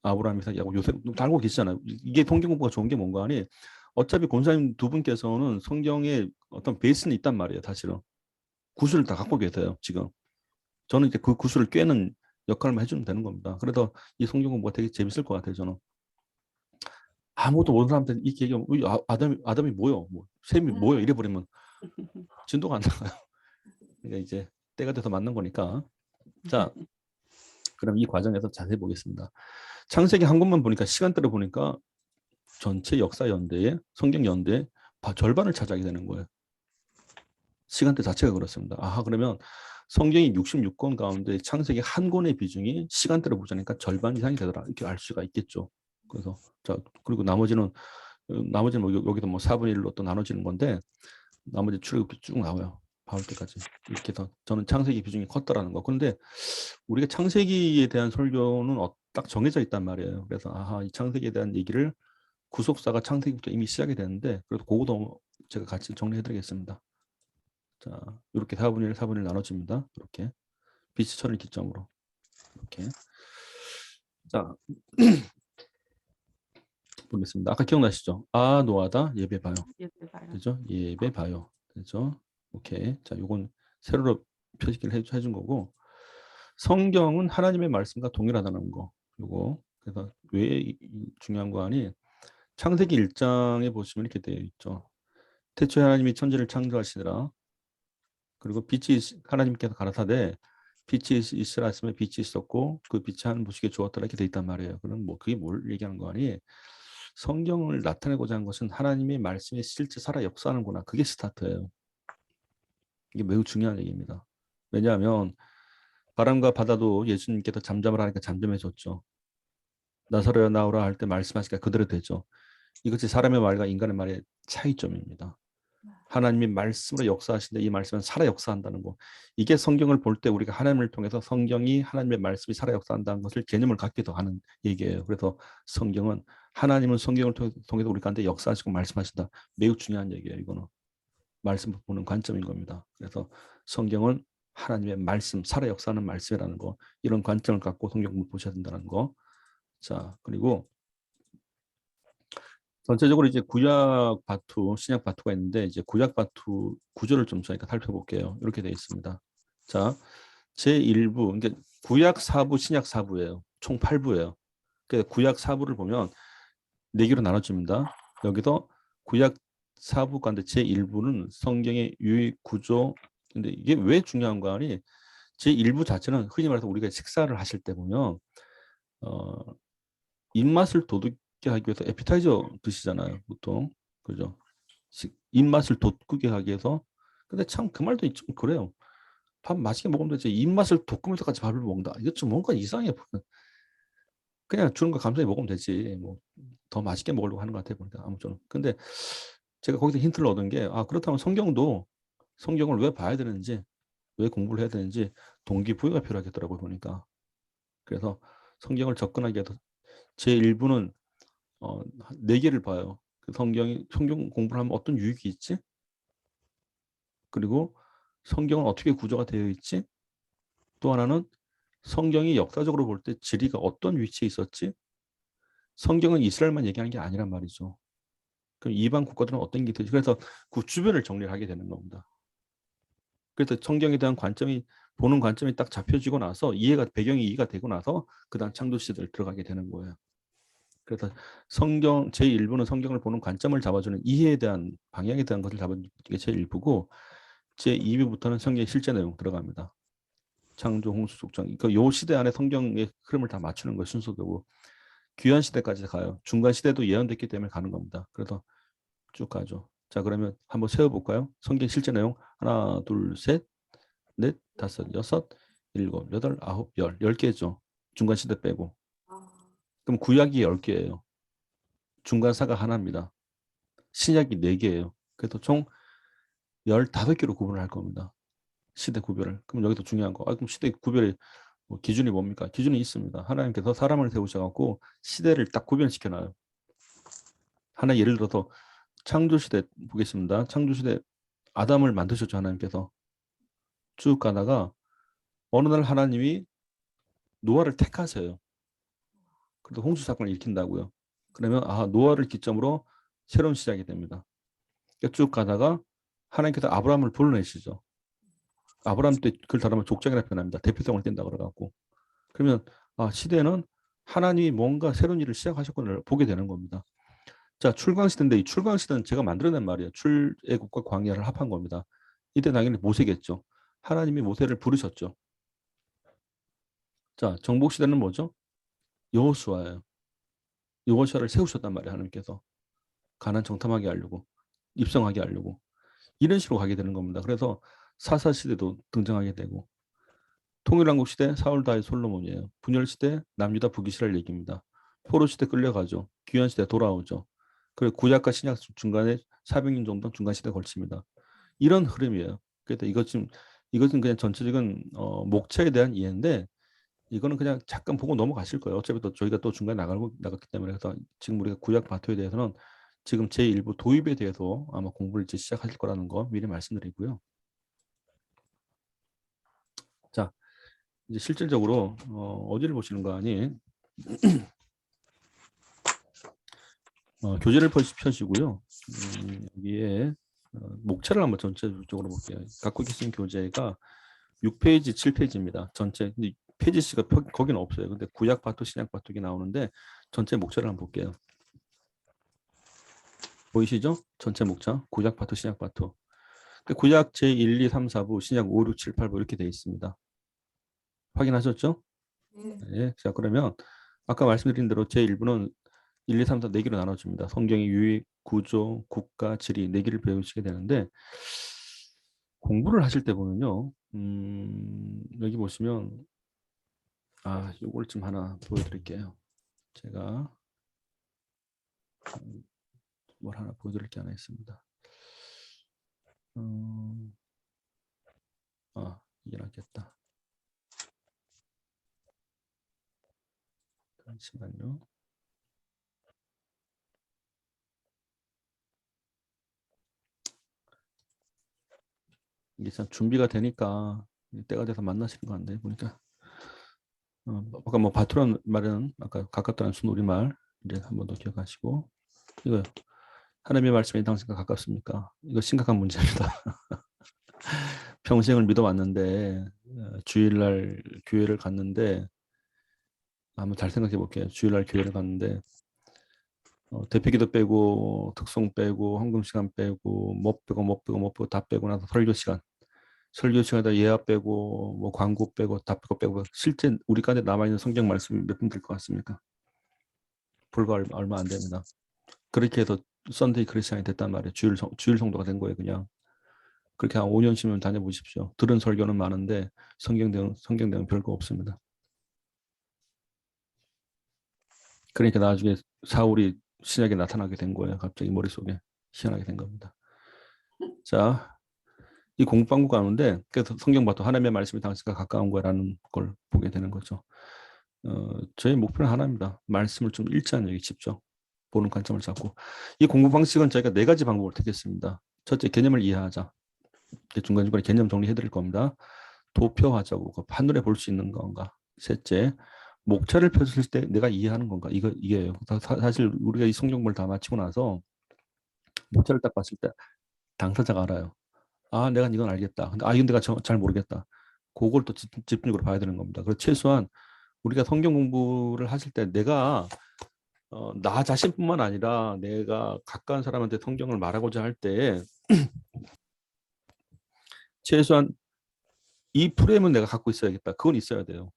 아브라함, 이삭, 야곱, 요셉 다 알고 계시잖아요. 이게 성경 공부가 좋은 게 뭔가 하니 어차피 권사님 두 분께서는 성경에 어떤 베이스는 있단 말이에요. 사실은 구술을 다 갖고 계세요. 지금 저는 이제 그 구술을 꿰는 역할만 해주면 되는 겁니다. 그래서 이 성경 공부가 되게 재밌을 것 같아요. 저는 아무도 모르는 사람한테 이렇게 얘기하면 아담이 뭐요? 뭐 셈이 뭐요? 이래 버리면 진도가 안 나가요. 그러니까 이제 때가 돼서 맞는 거니까. 자, 그럼 이 과정에서 자세히 보겠습니다. 창세기 한 권만 보니까 시간대로 보니까 전체 역사 연대에 성경 연대에 절반을 차지하게 되는 거예요. 시간대 자체가 그렇습니다. 아, 그러면 성경이 66권 가운데 창세기 한 권의 비중이 시간대로 보자니까 절반 이상이 되더라. 이렇게 알 수가 있겠죠. 그래서 자, 그리고 나머지는 뭐 여기도 뭐 4분의 1로 또 나눠지는 건데 나머지 출애굽기 쭉 나와요. 바울 때까지. 이렇게 해서 저는 창세기 비중이 컸다라는 거. 그런데 우리가 창세기에 대한 설교는 딱 정해져 있단 말이에요. 그래서 아하, 이 창세기에 대한 얘기를 구속사가 창세기부터 이미 시작이 되는데 그래도 그거도 제가 같이 정리해 드리겠습니다. 자, 이렇게 4분의 1, 4분의 1 나눠집니다. 이렇게 비치천을 기점으로 이렇게. 자, 보겠습니다. 아까 기억나시죠? 아, 노하다, 예배 봐요. 예배 봐요. 되죠? 예배 봐요. 되죠? 오케이. 자, 요건 세로로 표시를 해준 거고 성경은 하나님의 말씀과 동일하다는 거. 요거. 그래서 왜 중요한 거 아니? 창세기 1장에 보시면 이렇게 되어 있죠. 태초에 하나님이 천지를 창조하시더라. 그리고 빛이 하나님께서 가라사대 빛이 있으라 했으면 빛이 있었고 그 빛이 하늘 보시기에 좋았더라 이렇게 돼 있단 말이에요. 그럼 뭐 그게 뭘 얘기하는 거 아니? 성경을 나타내고자 한 것은 하나님의 말씀이 실제 살아 역사하는구나. 그게 스타트예요. 이게 매우 중요한 얘기입니다. 왜냐하면 바람과 바다도 예수님께서 잠잠을 하니까 잠잠해졌죠. 나사로야 나오라 할 때 말씀하시니까 그대로 되죠. 이것이 사람의 말과 인간의 말의 차이점입니다. 하나님이 말씀으로 역사하시는데 이 말씀은 살아 역사한다는 거. 이게 성경을 볼 때 우리가 하나님을 통해서 성경이 하나님의 말씀이 살아 역사한다는 것을 개념을 갖기도 하는 얘기예요. 그래서 성경은 하나님은 성경을 통해서 우리 가운데 역사하시고 말씀하신다. 매우 중요한 얘기예요. 이거는 말씀 보는 관점인 겁니다. 그래서 성경은 하나님의 말씀, 살아 역사하는 말씀이라는 거. 이런 관점을 갖고 성경을 보셔야 된다는 거. 자, 그리고 전체적으로 이제 구약 바투, 신약 바투가 있는데 이제 구약 바투 구조를 좀 저희가 살펴볼게요. 이렇게 되어 있습니다. 자, 제1부, 그러니까 구약 4부, 신약 4부예요. 총 8부예요. 그러니까 구약 4부를 보면 4개로 나눠집니다. 여기서 구약 4부 가운데 제1부는 성경의 유익 구조. 근데 이게 왜 중요한가 하니 제1부 자체는 흔히 말해서 우리가 식사를 하실 때 보면 입맛을 돋우게 하기 위해서 에피타이저 드시잖아요, 보통. 그죠? 입맛을 돋구게 하기 위해서. 근데 참 그 말도 좀 그래요. 밥 맛있게 먹으면 되지. 입맛을 돋구면서까지 밥을 먹는다. 이거 좀 뭔가 이상해. 그냥 주는 거 감사히 먹으면 되지. 뭐 더 맛있게 먹으려고 하는 것 같아요, 보니까 아무튼. 근데 제가 거기서 힌트를 얻은 게 그렇다면 성경도 성경을 왜 봐야 되는지, 왜 공부를 해야 되는지 동기부여가 필요하겠더라고요, 보니까. 그래서 성경을 접근하기 위해서 제1부는 4개를 봐요. 성경 공부를 하면 어떤 유익이 있지? 그리고 성경은 어떻게 구조가 되어 있지? 또 하나는 성경이 역사적으로 볼 때 지리가 어떤 위치에 있었지? 성경은 이스라엘만 얘기하는 게 아니란 말이죠. 그럼 이방 국가들은 어떤 게 있지? 그래서 그 주변을 정리를 하게 되는 겁니다. 그래서 성경에 대한 보는 관점이 딱 잡혀지고 나서 배경이 이해가 되고 나서 그다음 창조 시대를 들어가게 되는 거예요. 그래서 제1부는 성경을 보는 관점을 잡아주는 이해에 대한 방향에 대한 것을 잡아주는 게 제1부고 제2부부터는 성경의 실제 내용 들어갑니다. 창조, 홍수, 속정. 그러니까 요 시대 안에 성경의 흐름을 다 맞추는 거 순서대로 귀한 시대까지 가요. 중간 시대도 예언됐기 때문에 가는 겁니다. 그래서 쭉 가죠. 자, 그러면 한번 세워볼까요? 성경 실제 내용 하나, 둘, 셋, 넷, 다섯, 여섯, 일곱, 여덟, 아홉, 10개죠. 중간 시대 빼고. 그럼 구약이 10개예요. 중간사가 하나입니다. 신약이 4개예요. 그래서 총 15개로 구분을 할 겁니다. 시대 구별을. 그럼 여기도 중요한 거. 그럼 시대 구별의 기준이 뭡니까? 기준이 있습니다. 하나님께서 사람을 세우셔갖고 시대를 딱 구별시켜놔요. 하나 예를 들어서 창조시대 보겠습니다. 창조시대 아담을 만드셨죠. 하나님께서. 쭉 가다가 어느 날 하나님이 노아를 택하세요. 그래서 홍수 사건을 일으킨다고요. 그러면 노아를 기점으로 새로운 시작이 됩니다. 그러니까 쭉 가다가 하나님께서 아브라함을 불러내시죠. 아브라함 때 그걸 다르면 족장이라 표현합니다. 대표성을 띈다 그래갖고. 그러면 시대는 하나님이 뭔가 새로운 일을 시작하셨구나 보게 되는 겁니다. 자, 출광시대인데 이 출광시대는 제가 만들어낸 말이에요. 출애굽과 광야를 합한 겁니다. 이때 당연히 모세겠죠. 하나님이 모세를 부르셨죠. 자, 정복시대는 뭐죠? 여호수아예요. 여호수아를 세우셨단 말이에요. 하나님께서. 가나안 정탐하게 하려고. 입성하게 하려고. 이런 식으로 가게 되는 겁니다. 그래서 사사시대도 등장하게 되고 통일왕국시대 사울 다윗 솔로몬이에요. 분열시대 남유다 북이스라엘 얘기입니다. 포로시대 끌려가죠. 귀환시대 돌아오죠. 그리고 구약과 신약 중간에 400년 정도 중간시대 걸칩니다. 이런 흐름이에요. 그래서 이것은 그냥 전체적인 목차에 대한 이해인데 이거는 그냥 잠깐 보고 넘어가실 거예요. 어차피 또 저희가 또 중간에 나갔기 때문에. 그래서 지금 우리가 구약 바토에 대해서는 지금 제1부 도입에 대해서 아마 공부를 이제 시작하실 거라는 거 미리 말씀드리고요. 자, 이제 실질적으로 어디를 보시는 거 아니? 교재를 펴시고요. 여기에 목차를 한번 전체적으로 볼게요. 갖고 계신 교재가 6페이지, 7페이지입니다. 전체 페이지 수가 거기는 없어요. 근데 구약 바토, 신약 바토기 나오는데 전체 목차를 한번 볼게요. 보이시죠? 전체 목차, 구약 바토, 신약 바토. 구약 제1, 2, 3, 4부, 신약 5, 6, 7, 8부 이렇게 되어 있습니다. 확인하셨죠? 네. 자, 그러면 아까 말씀드린 대로 제1부는 1, 2, 3, 4 4개로 나눠줍니다. 성경의 유익, 구조, 국가, 지리 4개를 배우시게 되는데 공부를 하실 때 보면요. 여기 보시면 요걸 좀 하나 보여드릴게요. 제가 뭘 하나 보여드릴 게 하나 있습니다. 이게 낫겠다. 잠시만요. 이게 참 준비가 되니까 때가 돼서 만나시는 거 같네 보니까. 아까 뭐 바투란 말은 아까 가깝다는 순우리말 이제 한 번 더 기억하시고 이거 하나님의 말씀이 당신과 가깝습니까? 이거 심각한 문제입니다. 평생을 믿어왔는데 주일날 교회를 갔는데 한번 잘 생각해 볼게요. 주일날 교회를 갔는데 대표기도 빼고 특송 빼고 헌금 시간 빼고 못 빼고 다 빼고 나서 설교 시간에다 예화 빼고 뭐 광고 빼고 다 빼고 실제 우리 가운데 남아있는 성경 말씀이 몇 분 될 것 같습니까? 불과 얼마 안 됩니다. 그렇게 해서 썬데이 크리스찬이 됐단 말이에요. 주일 성도가 된 거예요. 그냥 그렇게 한 5년씩은 다녀보십시오. 들은 설교는 많은데 성경 대응 별거 없습니다. 그러니까 나중에 사울이 신약에 나타나게 된 거예요. 갑자기 머릿속에 희한하게 된 겁니다. 자, 이 공부방구 가는데 그래서 성경 봐도 하나님의 말씀이 당신과 가까운 거라는 걸 보게 되는 거죠. 저희 목표는 하나입니다. 말씀을 좀 읽지 않는 얘기 직접 보는 관점을 잡고 이 공부 방식은 저희가 4가지 방법을 택했습니다. 첫째, 개념을 이해하자. 중간중간에 개념 정리해 드릴 겁니다. 도표화적으로 한눈에 볼 수 있는 건가. 셋째, 목차를 펼칠 때 내가 이해하는 건가. 이게요. 사실 우리가 이 성경을 다 마치고 나서 목차를 딱 봤을 때 당사자가 알아요. 내가 이건 알겠다. 근데 이건 내가 잘 모르겠다. 그걸 또 집중적으로 봐야 되는 겁니다. 그래서 최소한 우리가 성경 공부를 하실 때 내가 나 자신뿐만 아니라 내가 가까운 사람한테 성경을 말하고자 할 때 최소한 이 프레임은 내가 갖고 있어야겠다. 그건 있어야 돼요.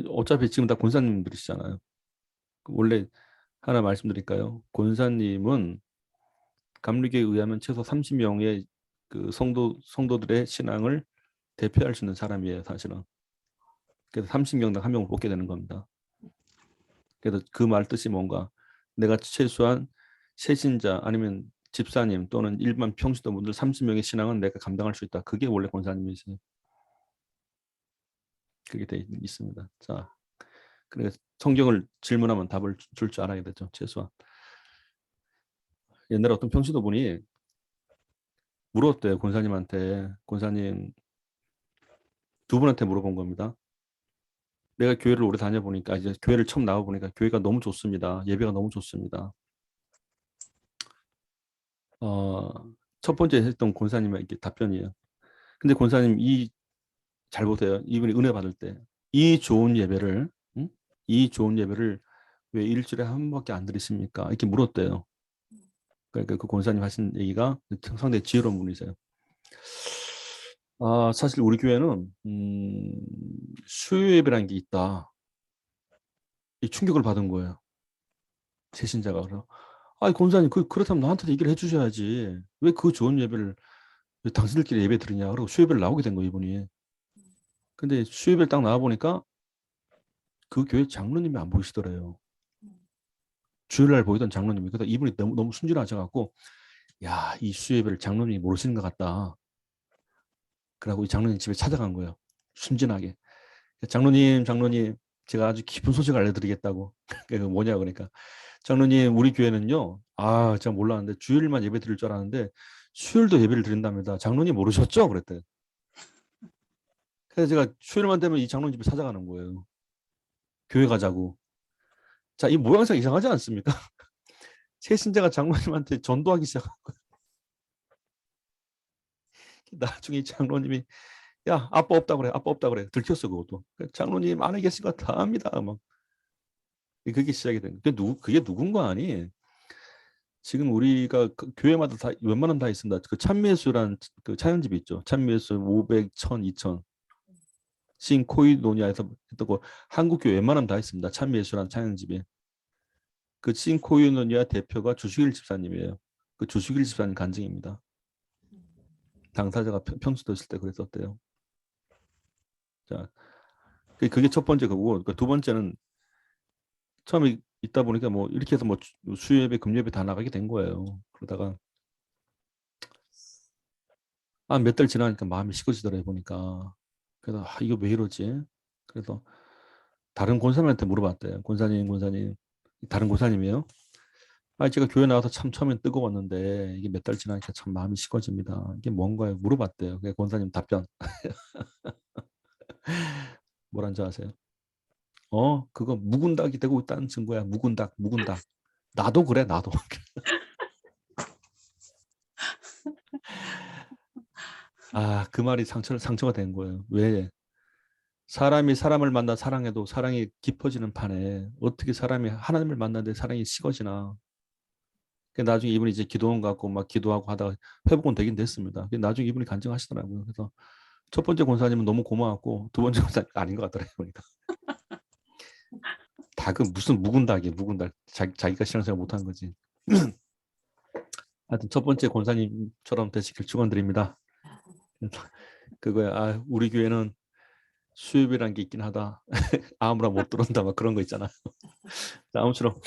어차피 지금 다 권사님들이시잖아요. 원래 하나 말씀드릴까요? 권사님은 감리교에 의하면 최소 30명의 그 성도들의 신앙을 대표할 수 있는 사람이에요, 사실은. 그래서 30명당 한 명을 뽑게 되는 겁니다. 그래서 그 말 뜻이 뭔가 내가 최소한 세신자 아니면 집사님 또는 일반 평신도분들 30명의 신앙은 내가 감당할 수 있다. 그게 원래 권사님이세요. 그게 돼 있습니다. 자, 그래서 성경을 질문하면 답을 줄 줄 알아야 되죠. 최소한. 옛날에 어떤 평신도분이 물었대요. 권사님한테. 권사님 두 분한테 물어본 겁니다. 내가 교회를 오래 다녀보니까 이제 교회를 처음 나와보니까 교회가 너무 좋습니다. 예배가 너무 좋습니다. 첫 번째 했던 권사님의 이게 답변이에요. 근데 권사님 잘 보세요. 이분이 은혜 받을 때 이 좋은 예배를 이 좋은 예배를 왜 일주일에 한 번밖에 안 드리십니까? 이렇게 물었대요. 그러니까 그 권사님 하신 얘기가 상당히 지혜로운 분이세요. 사실 우리 교회는 수요 예배라는 게 있다. 이 충격을 받은 거예요. 새 신자가. 그래서 권사님 그렇다면 나한테도 얘기를 해주셔야지. 왜 그 좋은 예배를 왜 당신들끼리 예배 드리냐. 그러고 수요 예배를 나오게 된 거예요, 이분이. 근데 수요 예배를 딱 나와 보니까 그 교회 장로님이 안 보이시더래요. 주일날 보이던 장로님이. 그래서 이분이 너무 순진하셔갖고 야, 이 수요 예배를 장로님이 모르시는 것 같다. 그러고 이 장로님 집에 찾아간 거예요. 순진하게. 장로님, 제가 아주 깊은 소식을 알려드리겠다고. 그게 뭐냐 그러니까 장로님, 우리 교회는요. 제가 몰랐는데 주일만 예배 드릴 줄 알았는데 수요일도 예배를 드린답니다. 장로님 모르셨죠? 그랬대요. 그래서 제가 수요일만 되면 이 장로님 집에 찾아가는 거예요. 교회 가자고. 자, 이 모양새가 이상하지 않습니까? 새 신자가 장로님한테 전도하기 시작한 거예요. 나중에 이 장로님이 야, 아빠 없다 그래. 아빠 없다 그래. 들켰어, 그것도. 장로님 안에 계신 거 다 압니다. 막. 그게 시작이 된 거예요. 그게 누군가 아니? 지금 우리가 교회마다 다 웬만하면 다 있습니다. 그 찬미예수란 그 차연집이 있죠. 찬미예수 500, 1000, 2000. 신코이노니아에서 했던 거 한국 교회 웬만하면 다 있습니다. 찬미예수란 차연집이. 그 신코이노니아 대표가 주식일 집사님이에요. 그 주식일 집사님 간증입니다. 당사자가 편수됐을 때 그랬었대요. 자, 그게 첫 번째 거고, 두 번째는 처음에 있다 보니까 뭐 이렇게 해서 뭐 수요예배, 금요예배 다 나가게 된 거예요. 그러다가 몇 달 지나니까 마음이 식어지더라고요, 보니까. 그래서 이거 왜 이러지? 그래서 다른 권사님한테 물어봤대요. 권사님, 다른 권사님이에요. 제가 교회 나와서 참 처음엔 뜨거웠는데 이게 몇 달 지나니까 참 마음이 식어집니다. 이게 뭔가요? 물어봤대요. 그 권사님 답변. 뭐란지 아세요? 그거 묵은닭이 되고 있다는 증거야. 묵은닭. 나도 그래, 나도. 그 말이 상처가 된 거예요. 왜? 사람이 사람을 만나 사랑해도 사랑이 깊어지는 판에 어떻게 사람이 하나님을 만나는데 사랑이 식어지나. 나중에 이분이 이제 기도원 갖고 막 기도하고 하다가 회복은 되긴 됐습니다. 나중에 이분이 간증하시더라고요. 그래서 첫 번째 권사님은 너무 고마웠고 두 번째 권사님 아닌 것 같더라고요. 보니까. 닭은 무슨 묵은 닭. 자기가 신앙생활 못한 거지. 하여튼 첫 번째 권사님처럼 되시길 축원드립니다. 그거야. 우리 교회는 수요일이란 게 있긴 하다. 아무나 못 들어온다. 막 그런 거 있잖아. 아무쪼록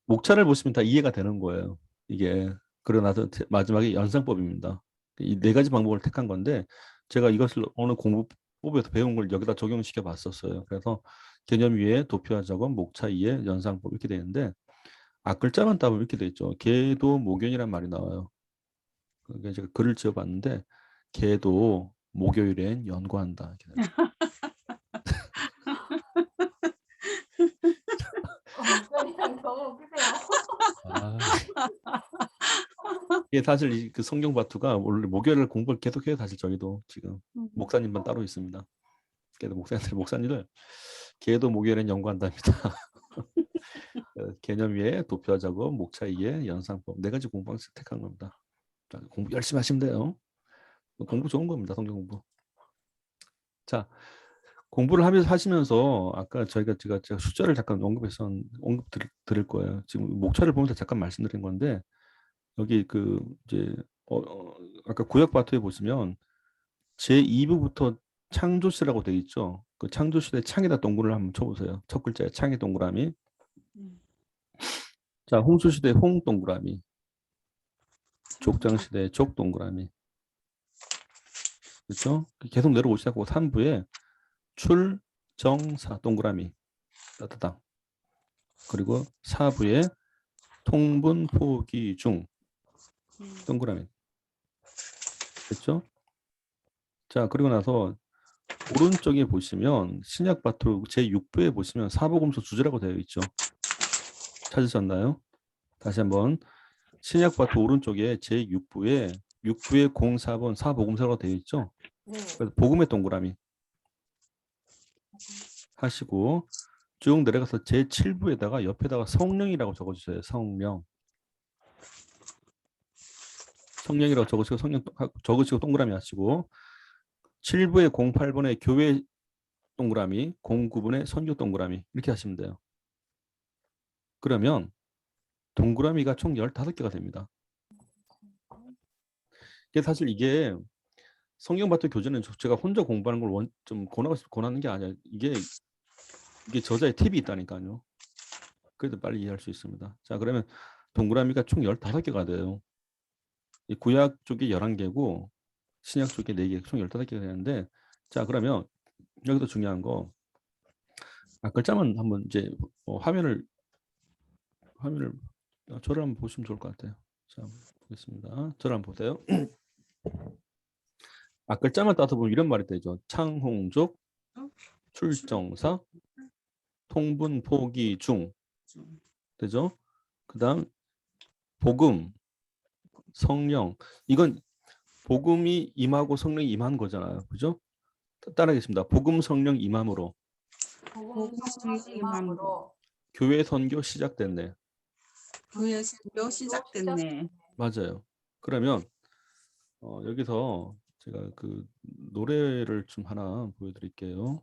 목차를 보시면 다 이해가 되는 거예요. 이게. 그러고 나서 마지막에 연상법입니다. 이 네 가지 방법을 택한 건데 제가 이것을 어느 공부법에서 배운 걸 여기다 적용시켜 봤었어요. 그래서 개념 위에 도표와 작업, 목차 위에 연상법 이렇게 되는데 글자만 따보면 이렇게 돼 있죠. 계도 목요일이란 말이 나와요. 그게 제가 글을 지어봤는데 계도 목요일엔 연구한다. 목소리랑 너무 웃기세요. 이게 사실 그 성경 바투가 원래 목요일을 공부를 계속해요. 사실 저희도 지금 목사님만 따로 있습니다. 그래도 목사님들 계도 목요일엔 연구한답니다. 개념 위에 도표 작업, 목차 위에 연상법 네 가지 공부 방식 택한 겁니다. 공부 열심히 하시면 돼요. 공부 좋은 겁니다. 성경 공부. 자, 공부를 하시면서 아까 제가 숫자를 잠깐 드릴 거예요. 지금 목차를 보면서 잠깐 말씀드린 건데 여기 이제 아까 구약 바투에 보시면 제 2부부터 창조시라고 되어 있죠. 그 창조시대 창에다 동그라미 한번 쳐보세요. 첫 글자에 창에 동그라미. 자, 홍수시대 홍 동그라미. 족장시대 족 동그라미. 그렇죠? 계속 내려오시고 3부에 출, 정, 사 동그라미. 따따당. 그리고 4부에 통분, 포기, 중 동그라미. 됐죠? 자, 그리고 나서 오른쪽에 보시면 신약 바투 제6부에 보시면 사복음서 주제라고 되어 있죠. 찾으셨나요? 다시 한번 신약바트 오른쪽에 제6부에 6부에 04번 사복음서가 되어 있죠. 네. 그래서 복음의 동그라미 하시고 쭉 내려가서 제7부에다가 옆에다가 성령이라고 적어주세요. 성령. 성령이라고 적으시고 성령 적으시고 동그라미 하시고 7부에 08번에 교회 동그라미, 09번에 선교 동그라미 이렇게 하시면 돼요. 그러면 동그라미가 총 15개가 됩니다. 이게 사실 이게 성경바트 교재는 제가 혼자 공부하는 걸 좀 권하는 게 아니야. 이게 저자의 팁이 있다니까요. 그래도 빨리 이해할 수 있습니다. 자, 그러면 동그라미가 총 15개가 돼요. 이 구약 쪽에 11개고 신약 쪽에 4개, 총 15개가 되는데 자, 그러면 여기서 중요한 거 글자만 한번 이제 화면을 저를 한번 보시면 좋을 것 같아요. 자, 보겠습니다. 저를 한번 보세요. 글자만 따서 보면 이런 말이 되죠. 창홍족, 출정사, 통분, 포기, 중 되죠. 그다음 복음, 성령. 이건 복음이 임하고 성령이 임한 거잖아요. 그죠? 따라하겠습니다. 복음, 성령 임함으로 복음 성령 임함으로 교회 선교 시작됐네. 교회 선교 시작됐네. 맞아요. 그러면 여기서 제가 그 노래를 좀 하나 보여드릴게요.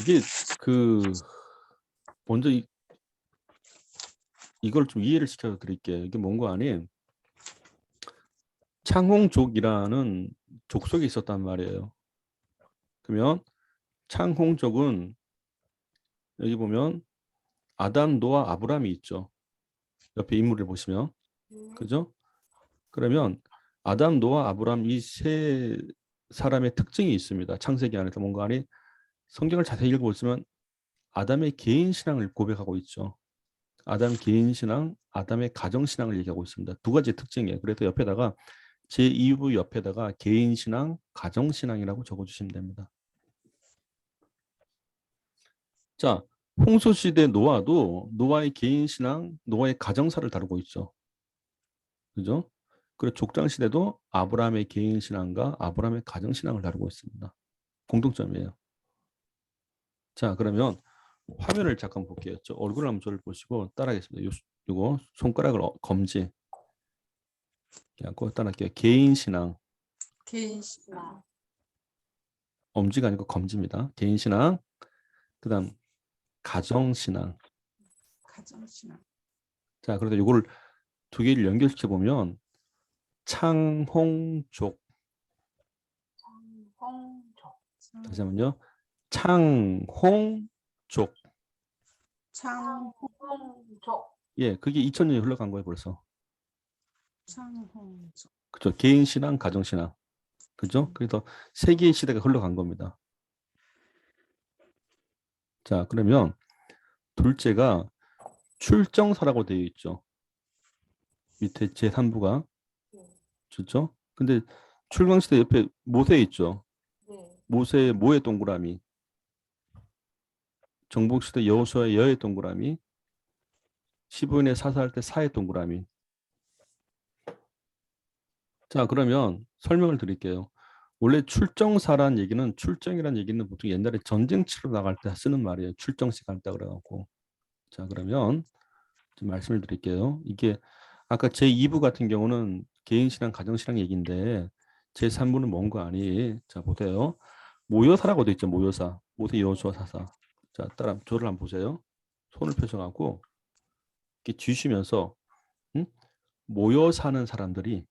이게 먼저 이걸 좀 이해를 시켜 드릴게요. 이게 뭔가 아닌 창홍족이라는 족속이 있었단 말이에요. 그러면 창홍족은 여기 보면 아담, 노아, 아브람이 있죠. 옆에 인물을 보시면. 그죠? 그러면 아담, 노아, 아브람 이 세 사람의 특징이 있습니다. 창세기 안에서 뭔가 아니 성경을 자세히 읽어보시면 아담의 개인 신앙을 고백하고 있죠. 아담 개인 신앙, 아담의 가정 신앙을 얘기하고 있습니다. 두 가지 특징이에요. 그래서 옆에다가 제2부 옆에다가 개인 신앙, 가정 신앙이라고 적어주시면 됩니다. 자, 홍수 시대 노아도 노아의 개인 신앙, 노아의 가정사를 다루고 있죠. 그죠? 그리고 족장 시대도 아브라함의 개인 신앙과 아브라함의 가정 신앙을 다루고 있습니다. 공통점이에요. 자, 그러면 화면을 잠깐 볼게요. 얼굴 한번 저를 보시고 따라하겠습니다. 요거 손가락을 검지. 그거 따라할게요. 개인 신앙. 개인 신앙. 엄지가 아니고 검지입니다. 개인 신앙. 그다음 가정 신앙. 가정 신앙. 자, 그래서 요거를 두 개를 연결시켜 보면 창홍족. 다시 한번요. 창홍족. 창홍족. 예, 그게 2000년이 흘러간 거예요, 벌써. 창홍족. 그죠? 개인 신앙, 가정 신앙. 그죠? 그래서 세 개의 시대가 흘러간 겁니다. 자, 그러면 둘째가 출정사라고 되어 있죠. 밑에 제3부가. 그렇죠? 근데 출강시대 옆에 모세 있죠. 모세의 모의 동그라미. 정복시대 여호수아의 여의 동그라미. 시부인의 사사할 때 사의 동그라미. 자, 그러면 설명을 드릴게요. 원래 출정사란 얘기는 출정이란 얘기는 보통 옛날에 전쟁 치러 나갈 때 쓰는 말이에요. 출정식 간다 그래갖고. 자, 그러면 좀 말씀을 드릴게요. 이게 아까 제2부 같은 경우는 개인신앙, 가정신앙 얘기인데 제3부는 뭔가 아니. 자, 보세요. 모여사라고 돼 있죠. 모여사. 모세, 여호수아, 사사. 자, 저를 한번 보세요. 손을 펴셔갖고 이렇게 쥐시면서 모여 사는 사람들이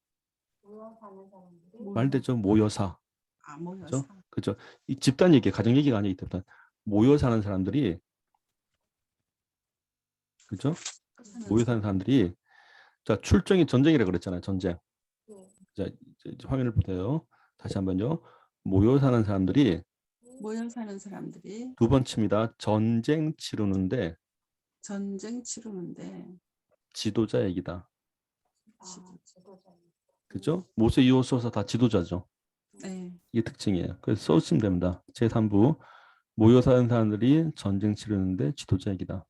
말되죠. 모여사. 모여사. 그죠? 이 집단 얘기, 가정 얘기가 아니기 때문에 모여 사는 사람들이 그죠? 모여 사는 사람들이 자, 출정이 전쟁이라 그랬잖아요. 전쟁. 자, 이제 화면을 보세요. 다시 한번요. 모여 사는 사람들이 두 번 칩니다. 전쟁 치르는데 지도자 얘기다. 그죠? 모세, 여호수아 다 지도자죠. 네. 이게 특징이에요. 그래서 써주시면 됩니다. 제3부 모여 사는 사람들이 전쟁 치르는데 지도자 얘기다.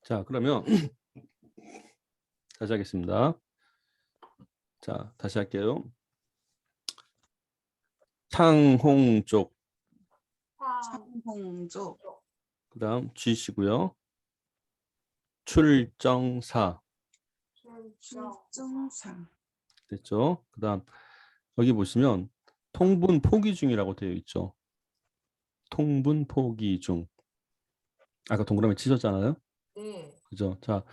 자, 그러면 다시 하겠습니다. 자, 다시 할게요. 창홍족, 창홍조, 그다음 쥐시고요. 출정사 출정사, 됐죠? 그다음 여기 보시면 통분 포기 중이라고 되어 있죠. 통분 포기 중. 아까 동그라미 치셨잖아요. 네. 그죠? 자,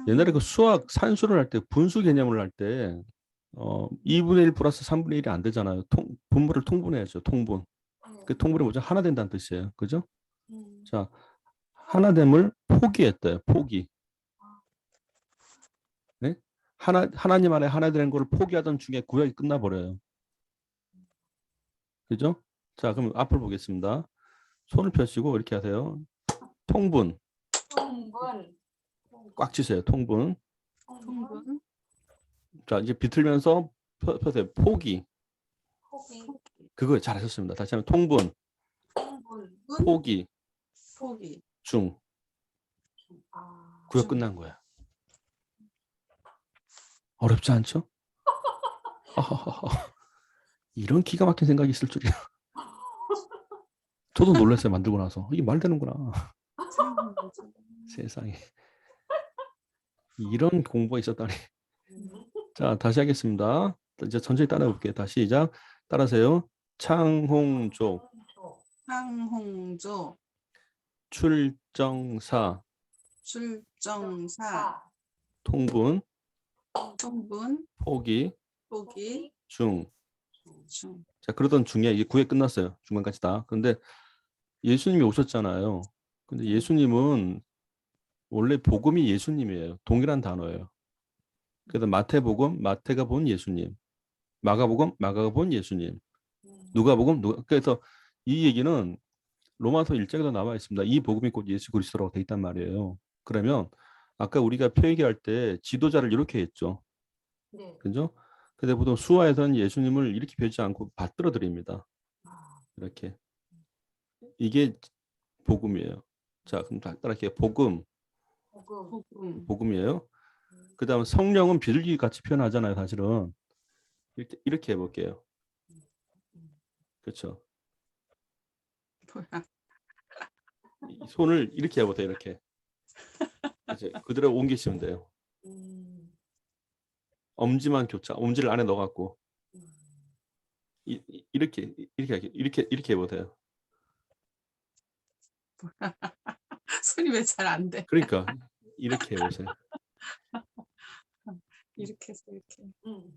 옛날에 그 수학 산수를 할 때 분수 개념을 할 때 2분의 1 플러스 3분의 1이 안 되잖아요. 분모를 통분해야죠. 통분. 네. 그 통분이 뭐죠? 하나 된다는 뜻이에요. 그죠? 음. 자, 하나됨을 포기했대요. 포기. 네? 하나님 안에 하나 되는 걸 포기하던 중에 구약이 끝나버려요. 그죠? 자, 그럼 앞을 보겠습니다. 손을 펴시고 이렇게 하세요. 통분. 통분. 꽉 치세요. 통분. 통분, 자, 이제 비틀면서 펴세요. 포기. 포기. 그거 잘하셨습니다. 다시 한번 통분, 통분. 포기, 포기, 중. 아. 구역 끝난 거야. 어렵지 않죠? 이런 기가 막힌 생각이 있을 줄이야. 저도 놀랐어요. 만들고 나서. 이게 말 되는구나. 창홍조, 세상에. 이런 공부가 있었다니. 자, 다시 하겠습니다. 이제 천천히 따라볼게요. 다시 시작. 따라하세요. 창홍족, 창홍조, 출정사, 출정사, 통분, 통분, 포기, 포기, 중. 중, 자, 그러던 중에 이게 9회 끝났어요. 중간까지 다. 근데 예수님이 오셨잖아요. 근데 예수님은 원래 복음이 예수님이에요. 동일한 단어예요. 그래서 마태복음, 마태가 본 예수님. 마가복음, 마가가 본 예수님. 누가복음, 누가. 그래서 이 얘기는 로마서 1장에도 나와 있습니다. 이 복음이 곧 예수 그리스도라고 돼 있단 말이에요. 그러면 아까 우리가 표기할 때 지도자를 이렇게 했죠. 네. 그죠? 근데 보통 수화에서는 예수님을 이렇게 펴지 않고 받들어 드립니다. 이렇게. 이게 복음이에요. 자, 그럼 따라할게요. 복음, 복음. 복음이에요. 그 다음 성령은 비둘기 같이 표현하잖아요. 사실은. 이렇게 해볼게요. 그렇죠. 뭐야, 이 손을 이렇게 해보세요. 이렇게. 이제 그대로 옮기시면 돼요. 엄지만 교차. 엄지를 안에 넣어갖고 이렇게 해보세요. 손이 왜 잘 안 돼? 그러니까 이렇게 해보세요. 이렇게 해서 이렇게.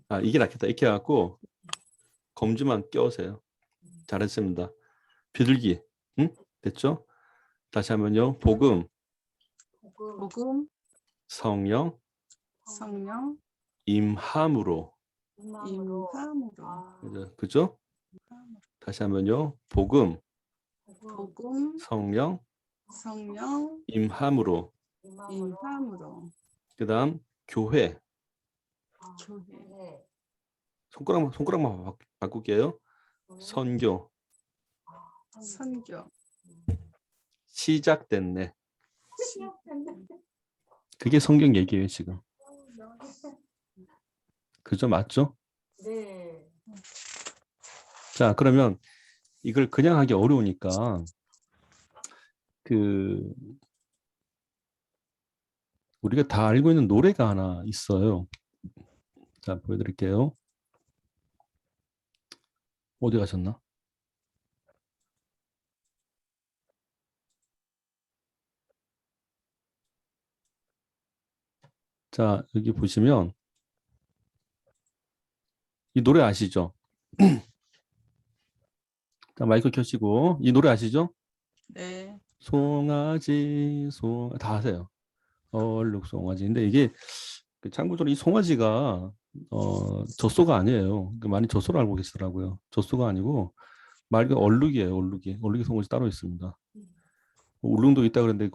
아, 이게 낫겠다. 이렇게 해갖고 검지만 껴오세요. 잘했습니다. 비둘기. 응? 됐죠? 다시 한번요. 복음, 복음, 성령, 성령, 임함으로. 임함으로, 그죠? 다시 한번요. 복음, 복음, 성령, 성령, 임함으로. 임함으로, 그 다음 교회. 교회, 손가락만 바꿀게요. 선교. 선교, 시작됐네. 그게 성경 얘기예요, 지금. 그죠? 맞죠? 네. 자, 그러면 이걸 그냥 하기 어려우니까 그 우리가 다 알고 있는 노래가 하나 있어요. 자, 보여드릴게요. 어디 가셨나? 자, 여기 보시면 이 노래 아시죠? 자, 마이크 켜시고 이 노래 아시죠? 네, 송아지 다 아세요. 얼룩 송아지인데 이게 참고적으로 이 송아지가 젖소가 아니에요. 많이 젖소를 알고 계시더라고요. 젖소가 아니고 말이 얼룩이에요. 얼룩이 송곳이 따로 있습니다. 울릉도 있다 그랬는데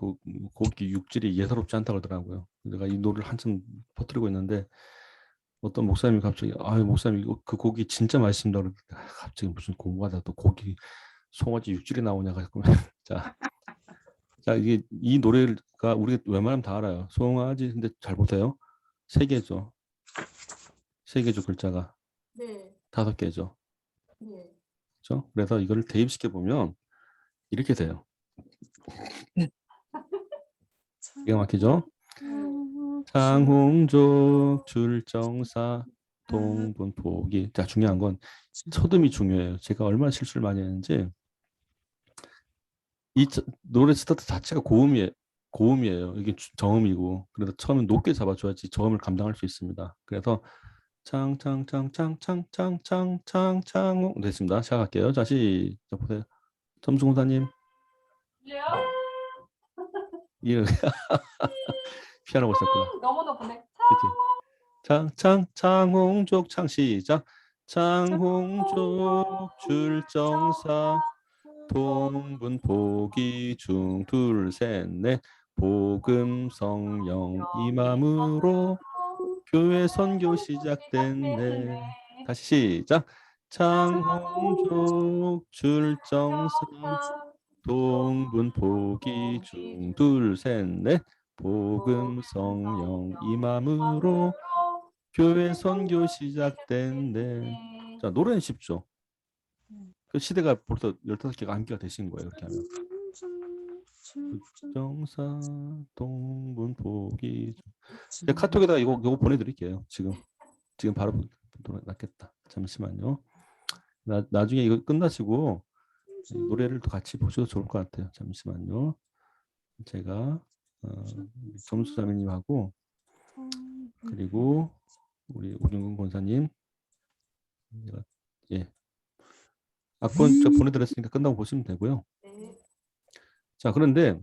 고기 육질이 예사롭지 않다 그러더라고요. 내가 이 노래를 한참 퍼뜨리고 있는데 어떤 목사님이 갑자기 목사님 그 고기 진짜 맛있습니다. 그러는데 갑자기 무슨 공부하다 또 고기 송아지 육질이 나오냐가 자꾸 자 이게 이 노래가 우리가 웬만하면 다 알아요. 송아지 근데 잘 보세요. 3개죠. 3개죠 글자가. 네. 5개죠. 네. 그렇죠? 그래서 이거를 대입시켜 보면 이렇게 돼요. 기가 막히죠? 상홍족 줄정사 동분포기. 자 중요한 건 초음이 중요해요. 제가 얼마나 실수를 많이 했는지 이 노래 스타트 자체가 고음이에요. 이게 저음이고 그래서 처음에 높게 잡아줘야지 저음을 감당할 수 있습니다. 그래서 창창창창창창창창 됐습니다. 시작할게요. 자 시작 보세요. 점수공사님 왜요? 이 피아노 보셨구나. 너무 높은데. 그치? 창홍족 창 시작. 창홍족 줄정사 동분포기 중 둘 셋 넷 복음 성령 이맘으로 교회 선교 시작됐네. 다시 시작. 창홍족 줄정사 동분포기 중 둘 셋 넷 복음 성령 이맘으로 교회 선교 시작됐네. 자 노래는 쉽죠. 그 시대가 벌써 15개가 암기가 되신 거예요. 그렇게 하면. 정사 동분포기 제가 카톡에다가 이거 보내드릴게요. 지금 바로 낫겠다. 잠시만요. 나중에 이거 끝나시고 노래를 또 같이 보셔도 좋을 것 같아요. 잠시만요. 제가 점수자매님하고 그리고 우리 오준근 권사님 예 악본 제가 보내드렸으니까 끝나고 보시면 되고요. 자 그런데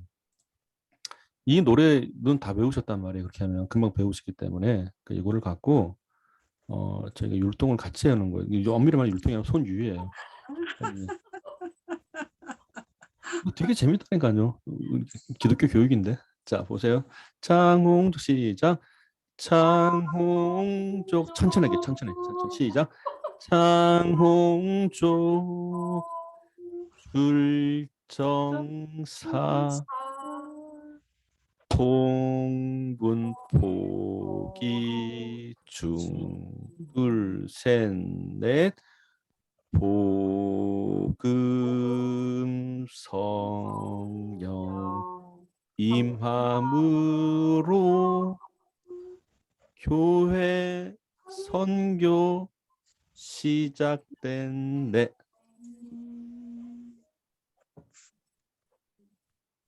이 노래는 다 배우셨단 말이에요. 그렇게 하면 금방 배우시기 때문에 이거를 갖고 저희가 율동을 같이 하는 거예요. 이 엄밀히 말하면 율동이 아니라 손유예요. 되게 재밌다니까요. 기독교 교육인데. 자 보세요. 창홍족 시작. 창홍족 천천히 시작. 창홍족 줄정사 동분포기 중 둘 셋 넷 복음 성령 임함으로 교회 선교 시작됐네.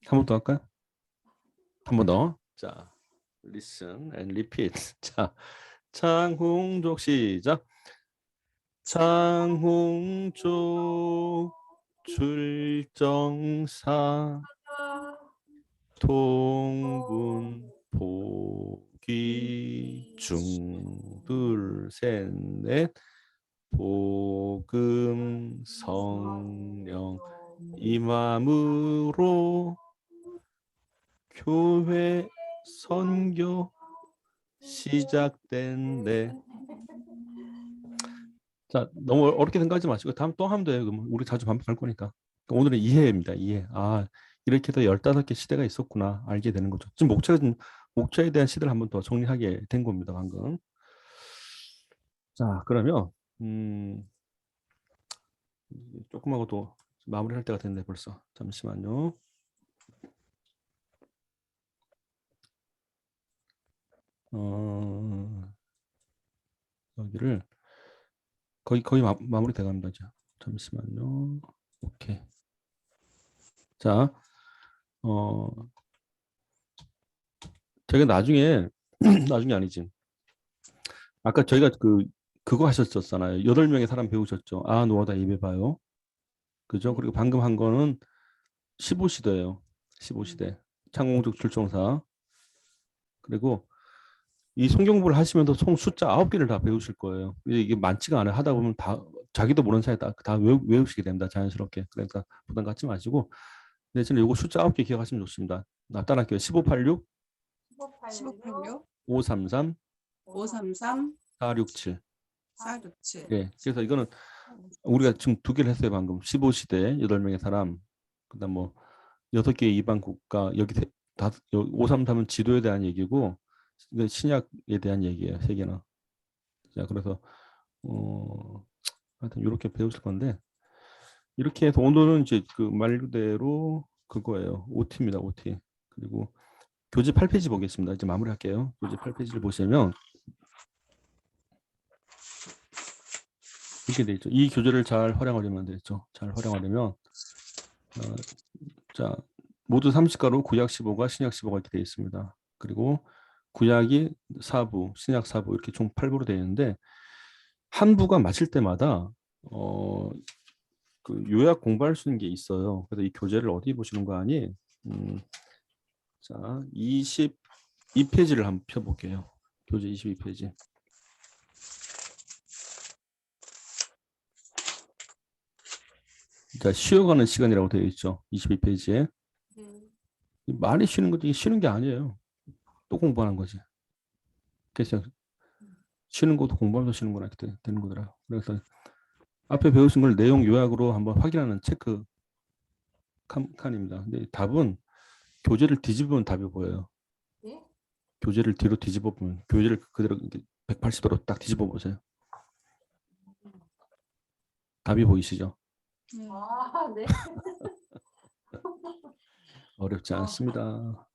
한 번 더 할까요? 한 번 더. 자, listen and repeat. 자, 창홍족 시작. 창홍족 줄정사 동분포기 중 둘 셋 넷 복음 성령 임함으로 교회 선교 시작된대. 자, 너무 어렵게 생각하지 마시고 다음 또 하면 돼요. 그럼 우리 자주 반복할 거니까. 오늘은 이해입니다. 이해. 이렇게 해서 15개 시대가 있었구나 알게 되는 거죠. 지금 목차에 대한 시대를 한번 더 정리하게 된 겁니다. 방금. 자, 그러면 조금 하고 또 마무리할 때가 됐네 벌써. 잠시만요. 여기를 거의 마무리 돼갑니다. 잠시만요. 오케이. 자, 제가 나중에 아니지. 아까 저희가 그거 하셨었잖아요. 8명의 사람 배우셨죠. 노하다 입에 봐요. 그죠? 그리고 방금 한 거는 15시대예요. 15시대. 창공족 출정사. 그리고 이 성경부를 하시면서 총 숫자 9개를 다 배우실 거예요. 이게 많지가 않아요. 하다 보면 다 자기도 모르는 사이에 다 외우시게 됩니다. 자연스럽게. 그러니까 부담 갖지 마시고 내지는 요거 숫자 9개 기억하시면 좋습니다. 나타날게요. 1586, 1586 533, 533 467. 467. 예. 그래서 이거는 우리가 지금 두 개를 했어요. 방금 15시대 8명의 사람. 그다음 뭐 6개의 이방 국가 여기 533은 지도에 대한 얘기고 이건 신약에 대한 얘기예요. 세 개나. 자, 그래서 하여튼 이렇게 배우실 건데 이렇게 해서 오늘은 이제 그 말 그대로 그거예요. OT입니다. OT. 그리고 교재 8페이지 보겠습니다. 이제 마무리할게요. 교재 8페이지를 보시면 이렇게 돼 있죠. 이 교재를 잘 활용하려면 되죠. 잘 활용하려면 자 모두 30가로 구약 15가 신약 15가 이렇게 되어 있습니다. 그리고 구약이 4부, 신약 4부 이렇게 총 8부로 되어 있는데 한 부가 마칠 때마다 그 요약 공부할 수 있는 게 있어요. 그래서 이 교재를 어디 보시는 거 아니? 자, 22페이지를 한번 펴볼게요. 교재 22페이지. 자, 쉬어가는 시간이라고 되어 있죠. 22페이지에. 많이 쉬는 것도 쉬는 게 아니에요. 또 공부하는 거지. 그래서 쉬는 것도 공부하면서 쉬는 거나 이렇게 되는 거더라고요. 그래서 앞에 배우신 걸 내용 요약으로 한번 확인하는 체크 칸입니다. 근데 답은 교재를 뒤집으면 답이 보여요. 예? 교재를 뒤로 뒤집어 보면 교재를 그대로 180도로 딱 뒤집어 보세요. 답이 보이시죠? 아, 네. 어렵지 않습니다.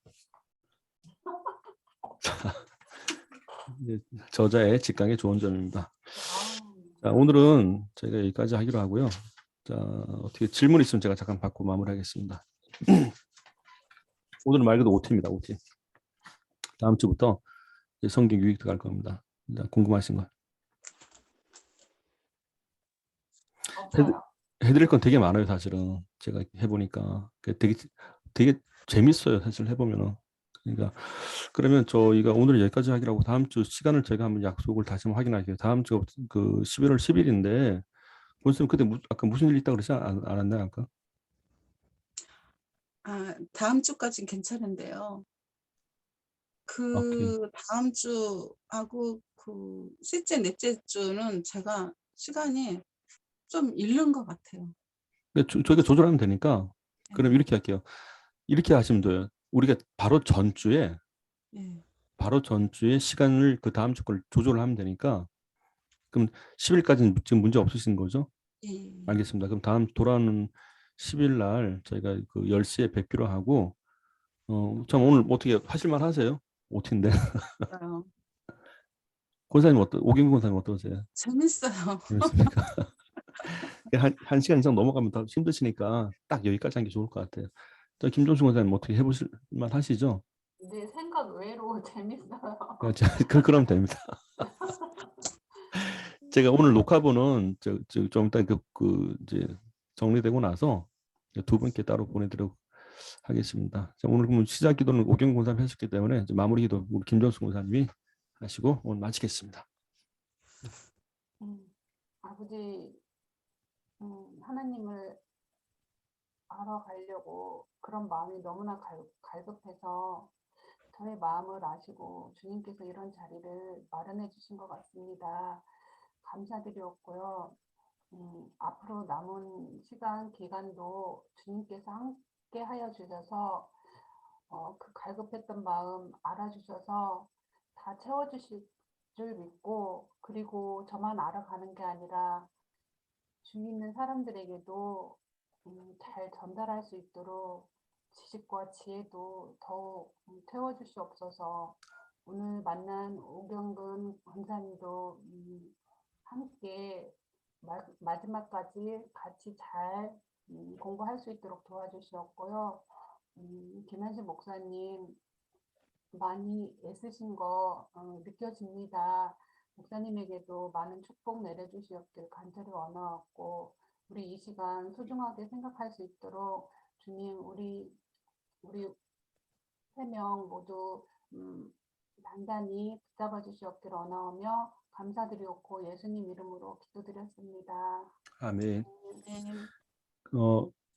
저자의 직강의 좋은 점입니다. 자, 오늘은 저희가 여기까지 하기로 하고요. 자, 어떻게 질문 있으면 제가 잠깐 받고 마무리하겠습니다. 오늘은 말 그대로 OT입니다. OT. 다음 주부터 성경 유익 들어갈 겁니다. 궁금하신 거. 해드릴 건 되게 많아요, 사실은. 제가 해보니까. 되게 재밌어요, 사실 해보면은. 그러니까, 그러면 저희가 오늘 여기까지 하기로 하고 다음 주 시간을 저희가 한번 약속을 다시 한번 확인할게요. 다음 주 그 11월 10일인데, 본선생님 그때 아까 무슨 일 있다고 그러지 않았나요, 아까? 아, 다음 주까지는 괜찮은데요. 오케이. 그 다음 주하고 그 셋째, 넷째 주는 제가 시간이 좀 잃는 것 같아요. 저희가 조절하면 되니까, 그럼 네. 이렇게 할게요. 이렇게 하시면 돼요. 우리가 바로 전주에 네. 시간을 그 다음 주 걸 조절을 하면 되니까 그럼 10일까지는 지금 문제 없으신 거죠? 예. 알겠습니다. 그럼 다음 돌아오는 10일 날 저희가 그 10시에 뵙기로 하고 참 오늘 어떻게 하실만 하세요? OT인데. 그러니까요. 권사님 오경근 권사님 어떠세요? 재밌어요. 재밌습니까? 한 시간 이상 넘어가면 더 힘드시니까 딱 여기까지 한 게 좋을 것 같아요. 김종수 권사님 어떻게 해보실 만 하시죠? 네, 생각 외로 재밌어요. 그럼 됩니다. 제가 오늘 녹화본은 좀 이따 이제 정리되고 나서 두 분께 따로 보내드리도록 하겠습니다. 자, 오늘 그러면 시작 기도는 오경 권사님 하셨기 때문에 이제 마무리 기도 우리 김정수 권사님이 하시고 오늘 마치겠습니다. 아버지, 하나님을 알아가려고 그런 마음이 너무나 갈급해서 저의 마음을 아시고 주님께서 이런 자리를 마련해 주신 것 같습니다. 감사드렸고요. 앞으로 남은 시간, 기간도 주님께서 함께 하여 주셔서 그 갈급했던 마음 알아주셔서 다 채워주실 줄 믿고, 그리고 저만 알아가는 게 아니라 주위 있는 사람들에게도 잘 전달할 수 있도록 지식과 지혜도 더욱 태워주시옵소서. 오늘 만난 오경근 권사님도 함께 마지막까지 같이 잘 공부할 수 있도록 도와주시었고요. 김한식 목사님 많이 애쓰신 거 느껴집니다. 목사님에게도 많은 축복 내려주시옵길 간절히 원하옵고, 우리 이 시간 소중하게 생각할 수 있도록 주님, 우리 3명 모두 단단히 붙잡아 주시옵길 원하오며, 감사드렸고 예수님 이름으로 기도드렸습니다. 아멘. 네.